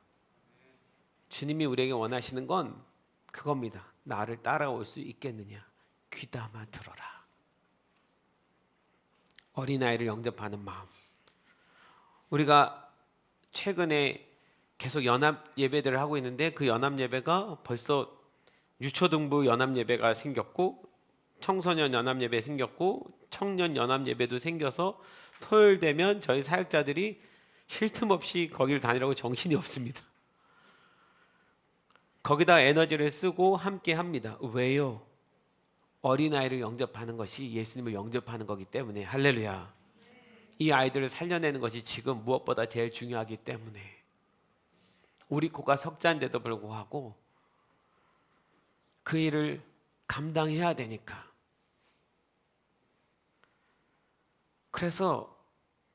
[SPEAKER 1] 주님이 우리에게 원하시는 건 그겁니다. 나를 따라올 수 있겠느냐? 귀담아 들어라. 어린아이를 영접하는 마음. 우리가 최근에 계속 연합 예배들을 하고 있는데 그 연합 예배가 벌써 유초등부 연합 예배가 생겼고 청소년 연합 예배 생겼고 청년 연합 예배도 생겨서 토요일 되면 저희 사역자들이 쉴 틈 없이 거기를 다니라고 정신이 없습니다. 거기다 에너지를 쓰고 함께 합니다. 왜요? 어린아이를 영접하는 것이 예수님을 영접하는 거기 때문에. 할렐루야. 이 아이들을 살려내는 것이 지금 무엇보다 제일 중요하기 때문에. 우리 코가 석자인데도 불구하고 그 일을 감당해야 되니까. 그래서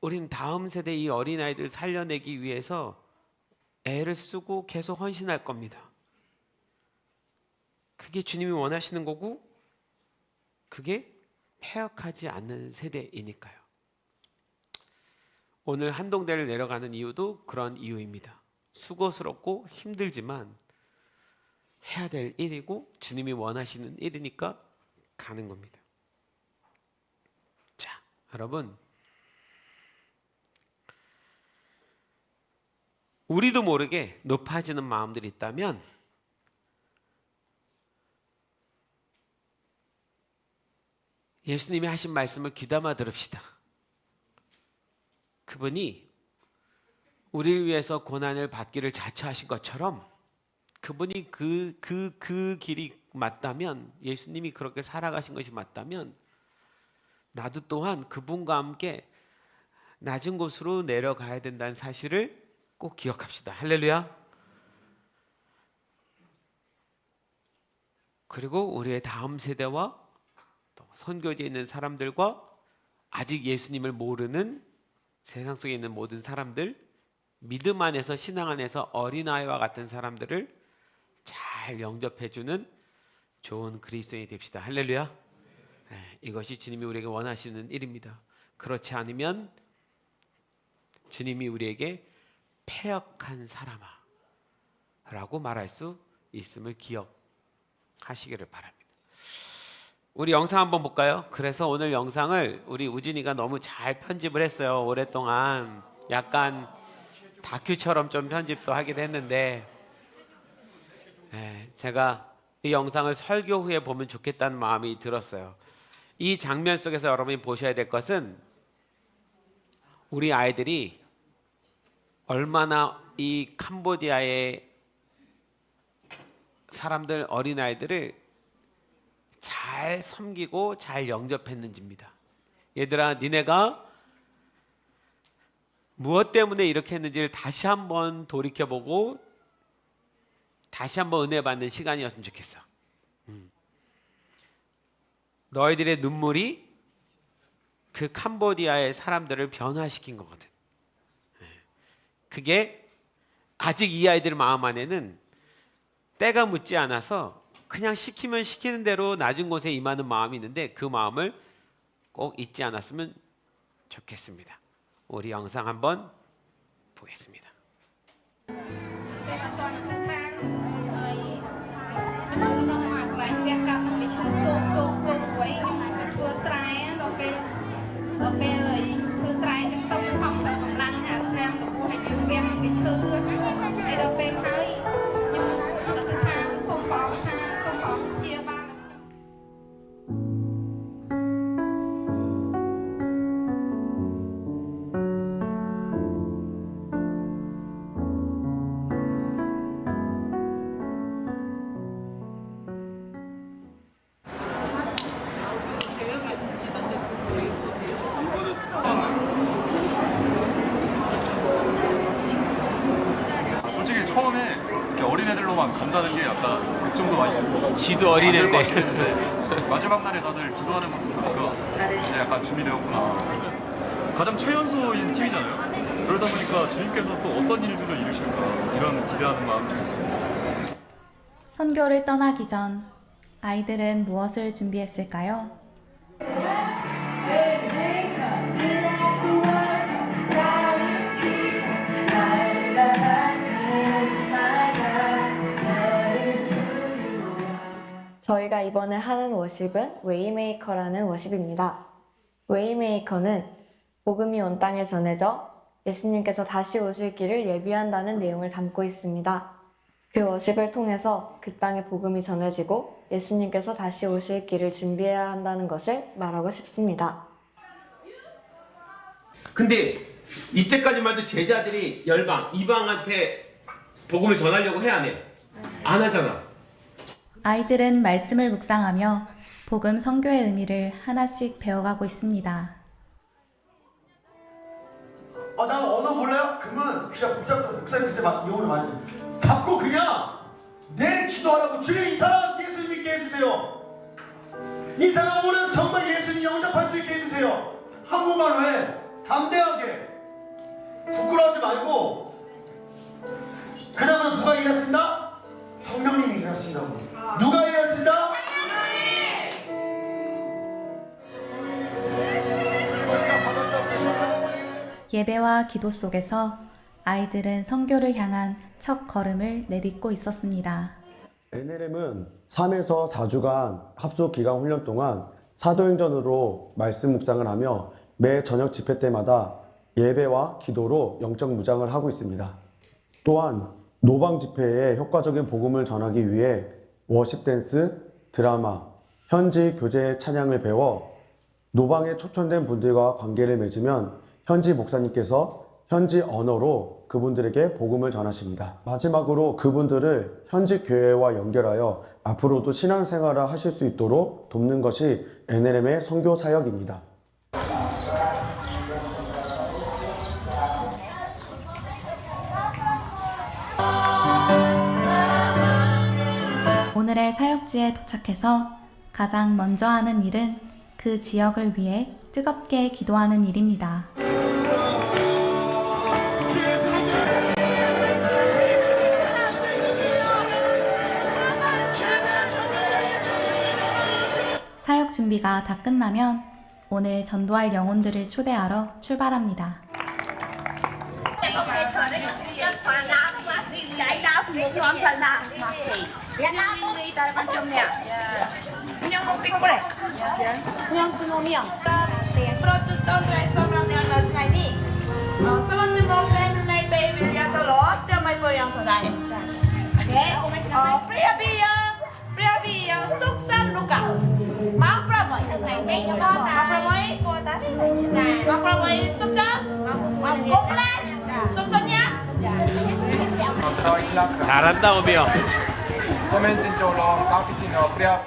[SPEAKER 1] 우린 다음 세대 이 어린아이들 살려내기 위해서 애를 쓰고 계속 헌신할 겁니다. 그게 주님이 원하시는 거고 그게 패역하지 않는 세대이니까요. 오늘 한동대를 내려가는 이유도 그런 이유입니다. 수고스럽고 힘들지만 해야 될 일이고 주님이 원하시는 일이니까 가는 겁니다. 자, 여러분, 우리도 모르게 높아지는 마음들이 있다면 예수님이 하신 말씀을 귀담아 들읍시다. 그분이 우리를 위해서 고난을 받기를 자처하신 것처럼 그분이 그 길이 맞다면, 예수님이 그렇게 살아가신 것이 맞다면 나도 또한 그분과 함께 낮은 곳으로 내려가야 된다는 사실을 꼭 기억합시다. 할렐루야. 그리고 우리의 다음 세대와 또 선교지에 있는 사람들과 아직 예수님을 모르는 세상 속에 있는 모든 사람들, 믿음 안에서 신앙 안에서 어린아이와 같은 사람들을 잘 영접해주는 좋은 그리스도인이 됩시다. 할렐루야. 이것이 주님이 우리에게 원하시는 일입니다. 그렇지 않으면 주님이 우리에게 패역한 사람아 라고 말할 수 있음을 기억하시기를 바랍니다. 우리 영상 한번 볼까요? 그래서 오늘 영상을 우리 우진이가 너무 잘 편집을 했어요. 오랫동안 약간 다큐처럼 좀 편집도 하긴 했는데 제가 이 영상을 설교 후에 보면 좋겠다는 마음이 들었어요. 이 장면 속에서 여러분이 보셔야 될 것은 우리 아이들이 얼마나 이 캄보디아의 사람들, 어린아이들을 잘 섬기고 잘 영접했는지입니다. 얘들아, 니네가 무엇 때문에 이렇게 했는지를 다시 한번 돌이켜보고 다시 한번 은혜 받는 시간이었으면 좋겠어. 너희들의 눈물이 그 캄보디아의 사람들을 변화시킨 거거든. 그게 아직 이 아이들 마음 안에는 때가 묻지 않아서 그냥 시키면 시키는 대로 낮은 곳에 임하는 마음이 있는데 그 마음을 꼭 잊지 않았으면 좋겠습니다. 우리 영상 한번 보겠습니다.
[SPEAKER 2] 솔직히 처음에 이렇게 어린애들로만 간다는 게 약간 걱정도 많이 되고
[SPEAKER 1] 지도 어린애인데
[SPEAKER 2] 했는데 마지막 날에 다들 기도하는 모습 보니까 이제 약간 준비되었구나. 가장 최연소인 팀이잖아요. 그러다 보니까 주님께서 또 어떤 일들을 이루실까 이런 기대하는 마음이 좀 있습니다.
[SPEAKER 3] 선교를 떠나기 전 아이들은 무엇을 준비했을까요?
[SPEAKER 4] 저희가 이번에 하는 워십은 웨이메이커라는 워십입니다. 웨이메이커는 복음이 온 땅에 전해져 예수님께서 다시 오실 길을 예비한다는 내용을 담고 있습니다. 그 워십을 통해서 그 땅에 복음이 전해지고 예수님께서 다시 오실 길을 준비해야 한다는 것을 말하고 싶습니다.
[SPEAKER 1] 근데 이때까지만 해도 제자들이 열방, 이방한테 복음을 전하려고 해 안 해? 안 하잖아.
[SPEAKER 3] 아이들은 말씀을 묵상하며 복음 선교의 의미를 하나씩 배워가고 있습니다.
[SPEAKER 5] 나 언어 몰라요? 그러면 그냥 무작정 목사님 그때 막 용어를 많이 써요. 잡고 그냥 내 기도하라고 주님 이 사람 예수님 믿게 해주세요. 이 사람 오늘 정말 예수님 영접할 수 있게 해주세요. 한국말로 해. 담대하게. 부끄러워하지 말고. 그러면 누가 일하신다? 성령님이 일하신다고. 누가 일하신다?
[SPEAKER 3] 예배와 기도 속에서 아이들은 선교를 향한 첫 걸음을 내딛고 있었습니다.
[SPEAKER 6] NLM은 3에서 4주간 합숙 기간 훈련 동안 사도행전으로 말씀 묵상을 하며 매 저녁 집회 때마다 예배와 기도로 영적 무장을 하고 있습니다. 또한 노방 집회에 효과적인 복음을 전하기 위해 워십 댄스, 드라마, 현지 교제 찬양을 배워 노방에 초청된 분들과 관계를 맺으면 현지 목사님께서 현지 언어로 그분들에게 복음을 전하십니다. 마지막으로 그분들을 현지 교회와 연결하여 앞으로도 신앙생활을 하실 수 있도록 돕는 것이 NLM의 선교 사역입니다.
[SPEAKER 3] 오늘의 사역지에 도착해서 가장 먼저 하는 일은 그 지역을 위해 뜨겁게 기도하는 일입니다. 사역 준비가 다 끝나면 오늘 전도할 영혼들을 초대하러 출발합니다.
[SPEAKER 1] 잘한다 오미요.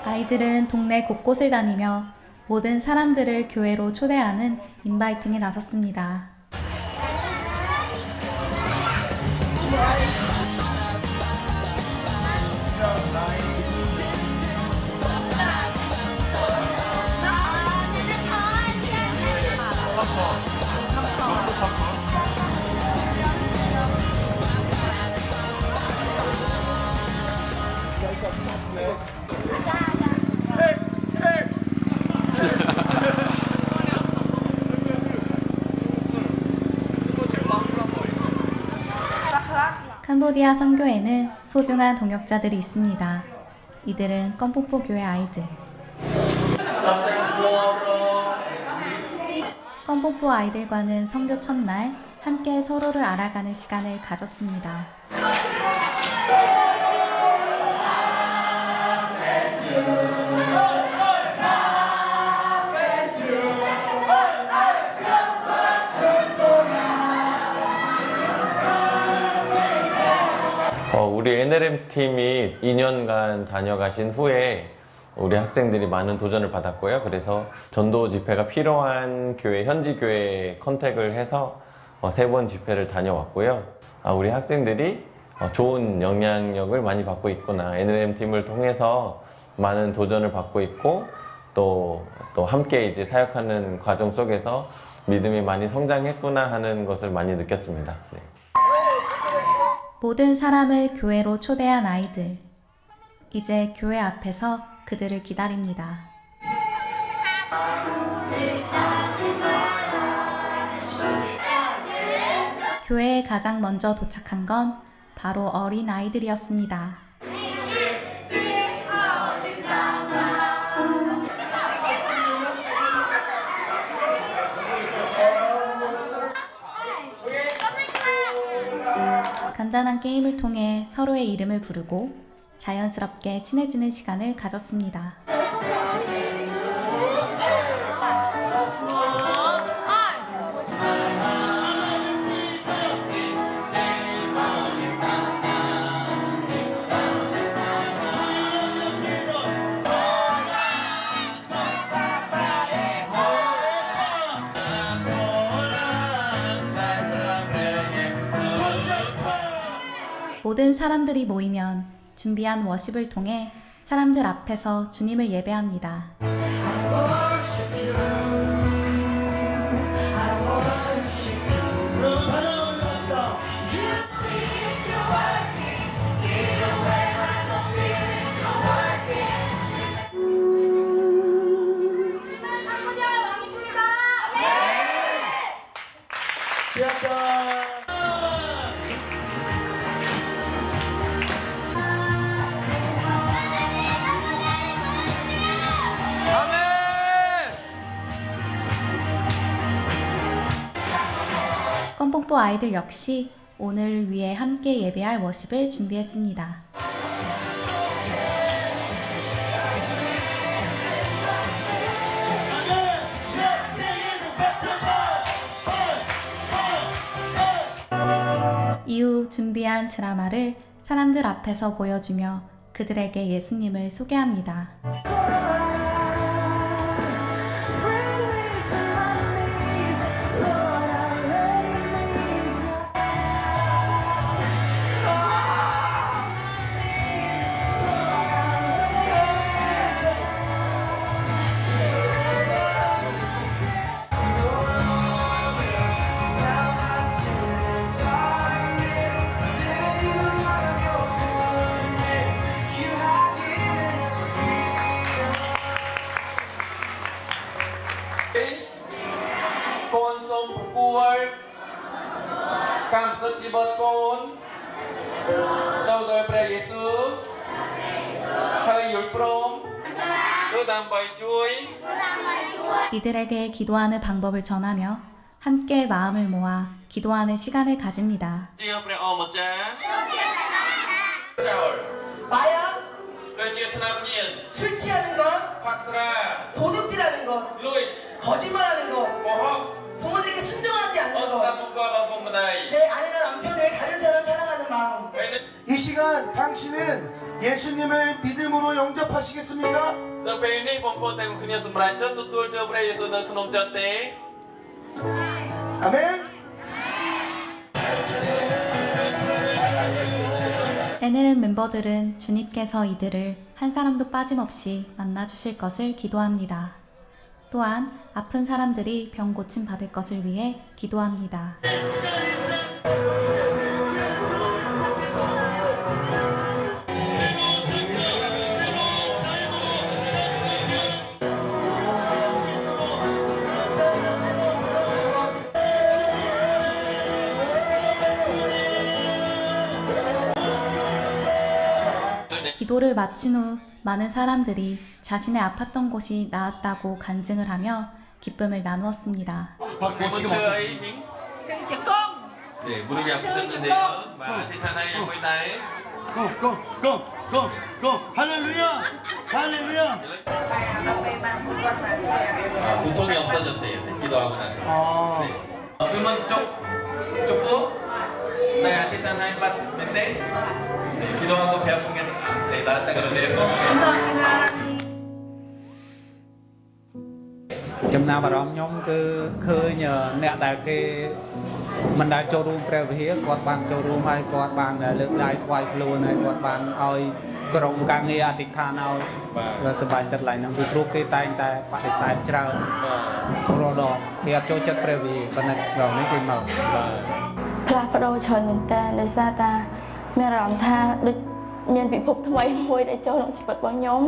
[SPEAKER 3] 아이들은 동네 곳곳을 다니며 모든 사람들을 교회로 초대하는 인바이팅에 나섰습니다. 캄보디아 선교에는 소중한 동역자들이 있습니다. 이들은 껌뽀뽀 교회 아이들. 껌뽀뽀 아이들과는 선교 첫날 함께 서로를 알아가는 시간을 가졌습니다.
[SPEAKER 7] 우리 NLM 팀이 2년간 다녀가신 후에 우리 학생들이 많은 도전을 받았고요. 그래서 전도 집회가 필요한 교회, 현지 교회에 컨택을 해서 3번 집회를 다녀왔고요. 우리 학생들이 좋은 영향력을 많이 받고 있구나. NLM 팀을 통해서 많은 도전을 받고 있고 또 함께 이제 사역하는 과정 속에서 믿음이 많이 성장했구나 하는 것을 많이 느꼈습니다. 네.
[SPEAKER 3] 모든 사람을 교회로 초대한 아이들. 이제 교회 앞에서 그들을 기다립니다. 교회에 가장 먼저 도착한 건 바로 어린 아이들이었습니다. 간단한 게임을 통해 서로의 이름을 부르고 자연스럽게 친해지는 시간을 가졌습니다. 모든 사람들이 모이면 준비한 워십을 통해 사람들 앞에서 주님을 예배합니다. 껌뽀뽀 아이들 역시 오늘 위해 함께 예배할 워십을 준비했습니다. 이후 준비한 드라마를 사람들 앞에서 보여주며 그들에게 예수님을 소개합니다.
[SPEAKER 7] កម្មសិទ្ធិជីវិតកូនទៅដោយព្រះយេស៊ូវហើយយល់ព្រមគឺដើម្បីជួយ
[SPEAKER 3] 이들에게 기도하는 방법을 전하며 함께 마음을 모아 기도하는 시간을 가집니다.
[SPEAKER 7] ជាព្រះអម្ចាស់ចោល
[SPEAKER 8] 마약,
[SPEAKER 7] ដូចជាថ្នាំញៀន
[SPEAKER 8] 술 취하는 것,
[SPEAKER 7] ផាក់ស្រា
[SPEAKER 8] 도둑질하는 것,
[SPEAKER 7] លួច
[SPEAKER 8] 거짓말하는 것,
[SPEAKER 7] កុហក
[SPEAKER 8] 부모님께 순종하지
[SPEAKER 7] អ
[SPEAKER 8] 않는
[SPEAKER 7] ត់ស្ដាប់
[SPEAKER 8] 것,
[SPEAKER 7] បង្គាប់បងពុកម្ដាយ
[SPEAKER 8] 내 아내나 남편을 다른 사람 사랑하는 마음.
[SPEAKER 7] ហើយនៅ
[SPEAKER 5] 이 시간 당신은 예수님을 믿음으로 영접하시겠습니까?
[SPEAKER 7] នៅពេលនេះបងប្អូនទាំងគ្នាសម្រេចចិត្តទទួលចូលព្រះយេស៊ូវនៅក្នុងចិត្តទេ
[SPEAKER 5] 아멘.
[SPEAKER 3] 에네른 멤버들은 주님께서 이들을 한 사람도 빠짐없이 만나주실 것을 기도합니다. 또한 아픈 사람들이 병 고침 받을 것을 위해 기도합니다. 기도를 마친 후 많은 사람들이 자신의 아팠던 곳이 나았다고 간증을 하며 기쁨을 나누었습니다.
[SPEAKER 7] បងឈ្មោះអីមីងជាកងនេះបុរិយាផ្សេងទេបាទអធិដ្ឋានឲ្យយ៉ាងមួយដែរ
[SPEAKER 5] 고 할렐루야 할렐루야.
[SPEAKER 7] 두통이 없어졌대요. 기도하고 나서. 그러면 쫓고 네, 어티탄 하이밭 맨데 기도하고 배 아픈 게 나았다 그러네요.
[SPEAKER 9] ចំណាប់អារម្មណ៍ខ្ញុំគឺឃើញអ្នកដែលគេមិនដែលចូលរួមព្រះវិហារគាត់បានចូលរួមហើយគាត់បានលើកដៃថ្វាយខ្លួនហើយគាត់បានឲ្យក្រុមការងារអធិដ្ឋានឲ្យបាទសប្បាយចិត្តឡើងហ្នឹងពីព្រោះគេតែងតែបដិសេធច្រើនរាល់ដងគេអត់ចូលចិត្តព្រះវិហារប៉ុន្តែដល់នេះគេមកបាទ
[SPEAKER 4] ផ្លាស់ប្ដូរច្រើនមែនតើដោយសារតាមានអារម្មណ៍ថាដូចមានពិភពថ្មីមួយដែលចូលក្នុងជីវិតរបស់ខ្ញុំ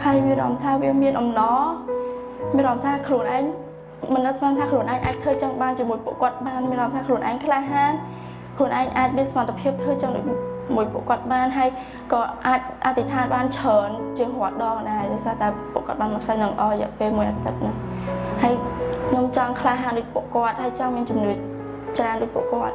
[SPEAKER 4] ហើយមានអារម្មណ៍ថាវាមានអំណរមានអារម្មណ៍ថាខ្លួនឯងមិននឹកស្មានថាខ្លួនឯងអាចធ្វើចឹងបានជាមួយពួកគាត់បានមានអារម្មណ៍ថាខ្លួនឯងក្លាហានខ្លួនឯងអាចមានសមត្ថភាពធ្វើចឹងជាមួយពួកគាត់បានហើយក៏អាចអធិដ្ឋានបានច្រើនជាងរាល់ដងដែរដោយសារតែពួកគាត់បានមកផ្សាយនឹងអររយៈពេលមួយអាទិត្យហ្នឹងហើយខ្ញុំចង់ក្លាហានដូចពួកគាត់ហើយចង់មានជំនឿច្រើនដូចពួកគាត់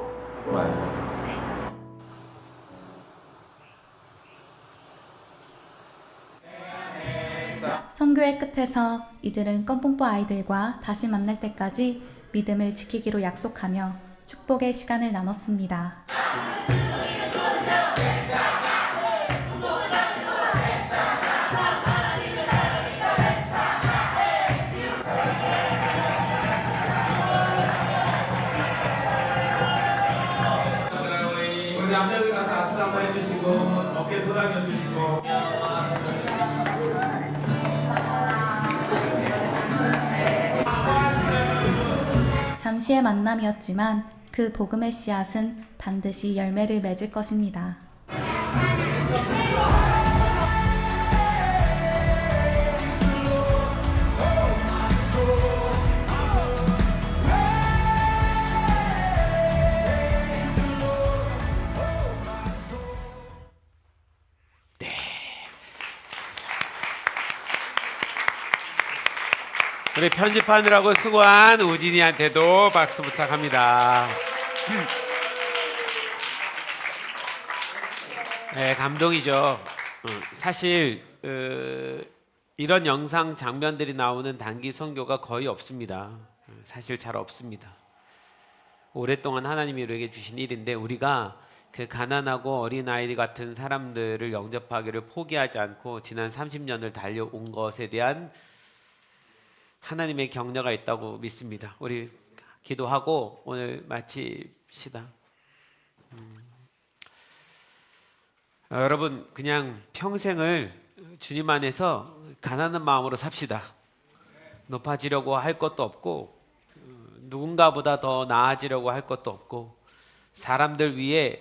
[SPEAKER 3] 선교의 끝에서 이들은 껌뽕뽀 아이들과 다시 만날 때까지 믿음을 지키기로 약속하며 축복의 시간을 나눴습니다.
[SPEAKER 1] 우리 남자들 가서 악수 한번 해주시고 어깨 도닥여주시고
[SPEAKER 3] 잠시의 만남이었지만 그 복음의 씨앗은 반드시 열매를 맺을 것입니다.
[SPEAKER 1] 우리 편집하느라고 수고한 우진이한테도 박수 부탁합니다. 네, 감동이죠. 사실 이런 영상 장면들이 나오는 단기 선교가 거의 없습니다. 사실 잘 없습니다. 오랫동안 하나님이 우리에게 주신 일인데 우리가 그 가난하고 어린아이 같은 사람들을 영접하기를 포기하지 않고 지난 30년을 달려온 것에 대한 하나님의 격려가 있다고 믿습니다. 우리 기도하고 오늘 마칩시다. 여러분 그냥 평생을 주님 안에서 가난한 마음으로 삽시다. 높아지려고 할 것도 없고 누군가보다 더 나아지려고 할 것도 없고 사람들 위해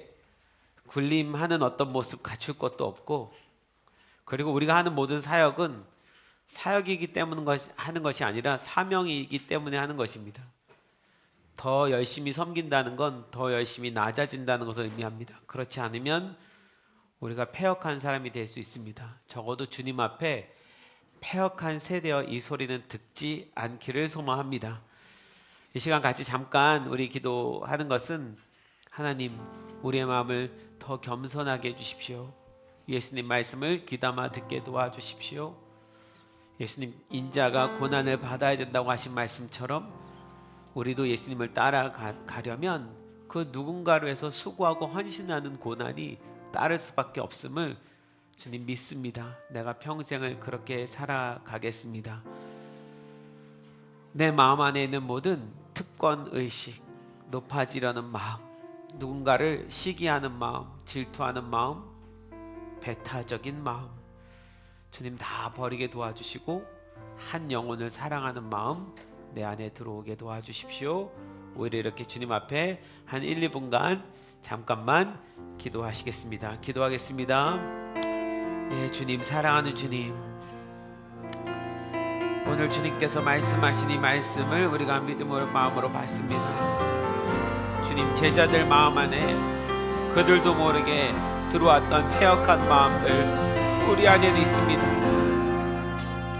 [SPEAKER 1] 군림하는 어떤 모습 갖출 것도 없고 그리고 우리가 하는 모든 사역은 사역이기 때문에 하는 것이 아니라 사명이기 때문에 하는 것입니다. 더 열심히 섬긴다는 건 더 열심히 낮아진다는 것을 의미합니다. 그렇지 않으면 우리가 패역한 사람이 될 수 있습니다. 적어도 주님 앞에 패역한 세대여 이 소리는 듣지 않기를 소망합니다. 이 시간 같이 잠깐 우리 기도하는 것은 하나님 우리의 마음을 더 겸손하게 해주십시오. 예수님 말씀을 귀담아 듣게 도와주십시오. 예수님 인자가 고난을 받아야 된다고 하신 말씀처럼 우리도 예수님을 따라가려면 그 누군가로 해서 수고하고 헌신하는 고난이 따를 수밖에 없음을 주님 믿습니다. 내가 평생을 그렇게 살아가겠습니다. 내 마음 안에 있는 모든 특권의식, 높아지려는 마음, 누군가를 시기하는 마음, 질투하는 마음, 배타적인 마음, 주님 다 버리게 도와주시고 한 영혼을 사랑하는 마음 내 안에 들어오게 도와주십시오. 오히려 이렇게 주님 앞에 한 1, 2분간 잠깐만 기도하시겠습니다. 기도하겠습니다. 예, 주님 사랑하는 주님, 오늘 주님께서 말씀하신 이 말씀을 우리가 믿음으로 마음으로 받습니다. 주님 제자들 마음 안에 그들도 모르게 들어왔던 패역한 마음들 우리 안에도 있습니다.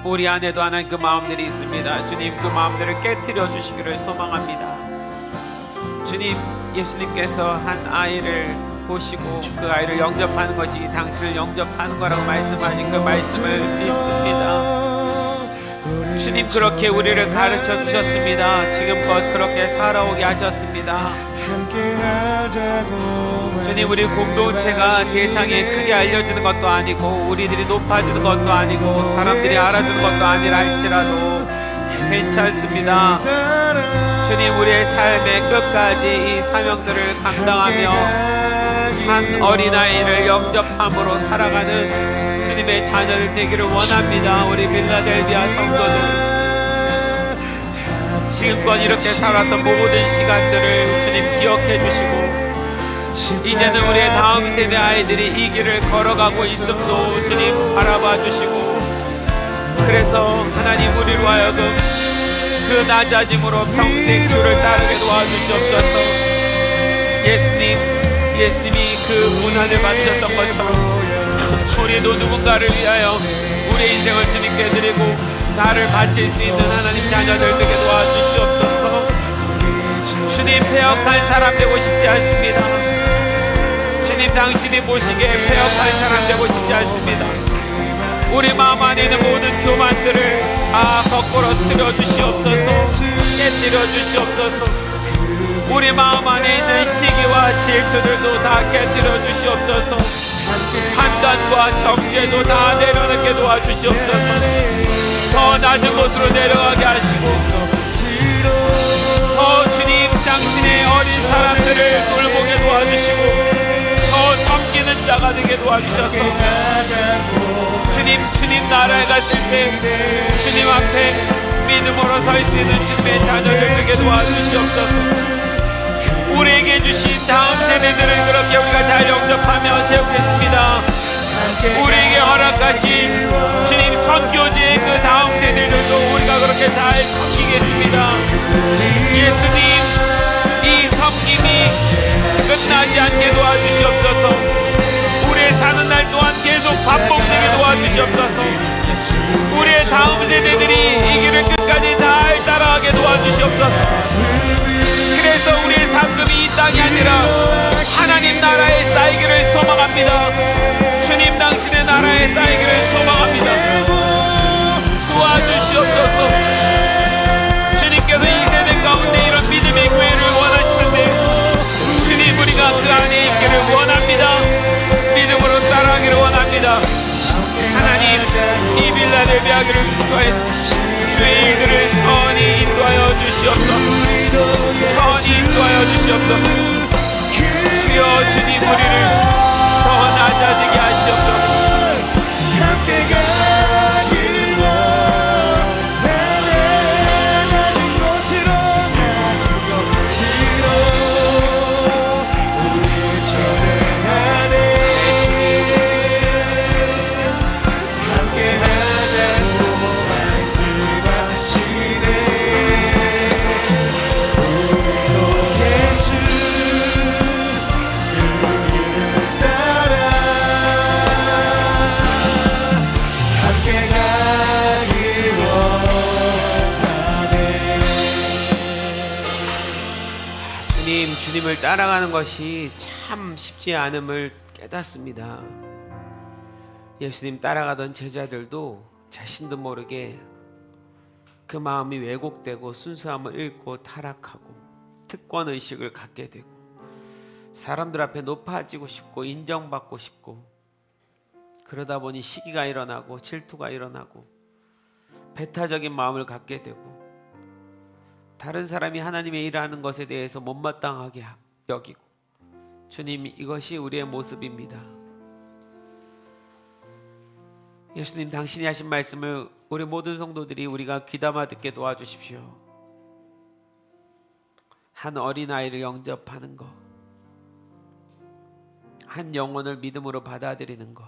[SPEAKER 1] 우리 안에도 하나님 그 마음들이 있습니다. 주님 그 마음들을 깨트려 주시기를 소망합니다. 주님 예수님께서 한 아이를 보시고 그 아이를 영접하는 것이 당신을 영접하는 거라고 말씀하신 그 말씀을 믿습니다. 주님 그렇게 우리를 가르쳐 주셨습니다. 지금껏 그렇게 살아오게 하셨습니다. 주님 우리 공동체가 세상에 크게 알려지는 것도 아니고 우리들이 높아지는 것도 아니고 사람들이 알아주는 것도 아니라 할지라도 괜찮습니다. 주님 우리의 삶의 끝까지 이 사명들을 감당하며 한 어린아이를 영접함으로 살아가는 주님의 자녀들 되기를 원합니다. 우리 빌라델비아 성도들 지금껏 이렇게 살았던 모든 시간들을 주님 기억해 주시고 이제는 우리의 다음 세대 아이들이 이 길을 걸어가고 있음도 주님 바라봐 주시고 그래서 하나님 우리로 하여금 그 낮아짐으로 평생 주를 따르게 도와주시옵소서. 예수님이 그 고난을 받으셨던 것처럼 우리도 누군가를 위하여 우리의 인생을 주님께 드리고 나를 바칠 수 있는 하나님 자녀들 되게 도와주시옵소서. 주님 패역한 사람 되고 싶지 않습니다. 주님 당신이 보시기에 패역한 사람 되고 싶지 않습니다. 우리 마음 안에 있는 모든 교만들을 다 거꾸로 들여 주시옵소서. 깨뜨려 주시옵소서. 우리 마음 안에 있는 시기와 질투들도 다 깨뜨려 주시옵소서. 판단과 정죄도 다 내려놓게 도와주시옵소서. 더 낮은 곳으로 내려가게 하시고 더 주님 당신의 어린 사람들을 돌보게 도와주시고 더 섬기는 자가 되게 도와주셔서 주님 나라에 갔을 때 주님 앞에 믿음으로 설 수 있는 주님의 자녀들 되게 도와주시옵소서. 우리에게 주신 다음 세대들을 그렇게 우리가 잘 영접하며 세우겠습니다. 우리에게 허락하신 주님 선교지의 그 다음 세대들도 우리가 그렇게 잘 섬기겠습니다. 예수님 이 섬김이 끝나지 않게 도와주시옵소서. 우리의 사는 날 또한 계속 반복되게 도와주시옵소서. 우리의 다음 세대들이 이 길을 끝까지 잘 따라가게 도와주시옵소서. 그래서 우리의 상급이 이 땅이 아니라 하나님 나라에 쌓이기를 소망합니다. 주님 당신의 나라에 쌓이기를 소망합니다. 도와주시옵소서. 주님께서 이 세대 가운데 이런 믿음의 교회를 원하시는데 주님 우리가 그 안에 있기를 원합니다. 믿음으로 따라가기를 원합니다. 하나님 이 빌라델비아교를 인도하여 주의 일들을 선히 인도하여 주시옵소서. 선히 인도하여 주시옵소서. 주여 주님 우리를 더 낮아지게 하시옵소서. 주님을 따라가는 것이 참 쉽지 않음을 깨닫습니다. 예수님 따라가던 제자들도 자신도 모르게 그 마음이 왜곡되고 순수함을 잃고 타락하고 특권의식을 갖게 되고 사람들 앞에 높아지고 싶고 인정받고 싶고 그러다 보니 시기가 일어나고 질투가 일어나고 배타적인 마음을 갖게 되고 다른 사람이 하나님의 일하는 것에 대해서 못마땅하게 여기고 주님, 이것이 우리의 모습입니다. 예수님, 당신이 하신 말씀을 우리 모든 성도들이 우리가 귀담아 듣게 도와주십시오. 한 어린아이를 영접하는 것, 한 영혼을 믿음으로 받아들이는 것,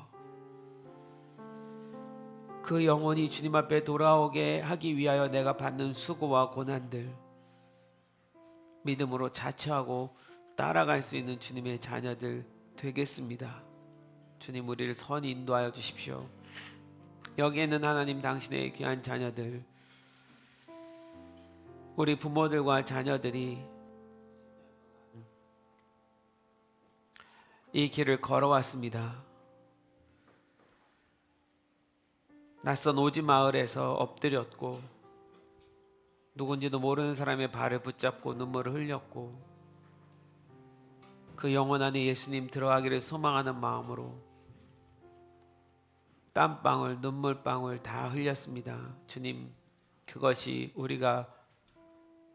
[SPEAKER 1] 그 영혼이 주님 앞에 돌아오게 하기 위하여 내가 받는 수고와 고난들 믿음으로 자처하고 따라갈 수 있는 주님의 자녀들 되겠습니다. 주님, 우리를 선히 인도하여 주십시오. 여기에는 하나님 당신의 귀한 자녀들, 우리 부모들과 자녀들이 이 길을 걸어왔습니다. 낯선 오지 마을에서 엎드렸고 누군지도 모르는 사람의 발을 붙잡고 눈물을 흘렸고 그 영혼 안에 예수님 들어가기를 소망하는 마음으로 땀방울 눈물방울 다 흘렸습니다. 주님, 그것이 우리가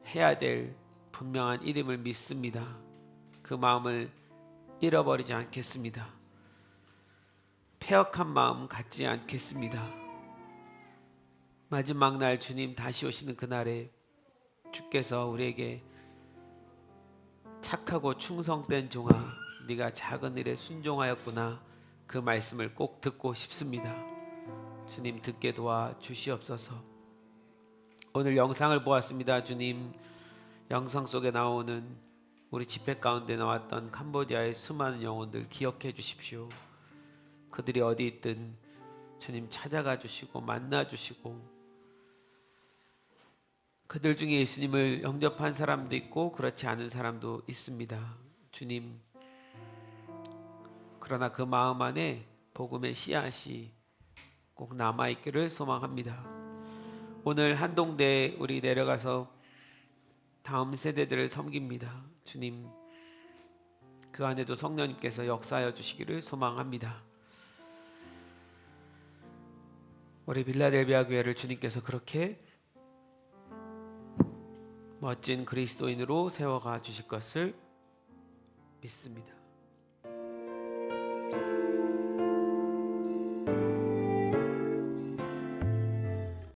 [SPEAKER 1] 해야 될 분명한 일임을 믿습니다. 그 마음을 잃어버리지 않겠습니다. 패역한 마음 갖지 않겠습니다. 마지막 날 주님 다시 오시는 그날에 주께서 우리에게 착하고 충성된 종아, 네가 작은 일에 순종하였구나, 그 말씀을 꼭 듣고 싶습니다. 주님, 듣게 도와 주시옵소서. 오늘 영상을 보았습니다. 주님, 영상 속에 나오는 우리 집회 가운데 나왔던 캄보디아의 수많은 영혼들 기억해 주십시오. 그들이 어디 있든 주님 찾아가 주시고 만나 주시고, 그들 중에 예수님을 영접한 사람도 있고 그렇지 않은 사람도 있습니다. 주님, 그러나 그 마음 안에 복음의 씨앗이 꼭 남아있기를 소망합니다. 오늘 한동대에 우리 내려가서 다음 세대들을 섬깁니다. 주님, 그 안에도 성령님께서 역사하여 주시기를 소망합니다. 우리 빌라델비아 교회를 주님께서 그렇게 멋진 그리스도인으로 세워가 주실 것을 믿습니다.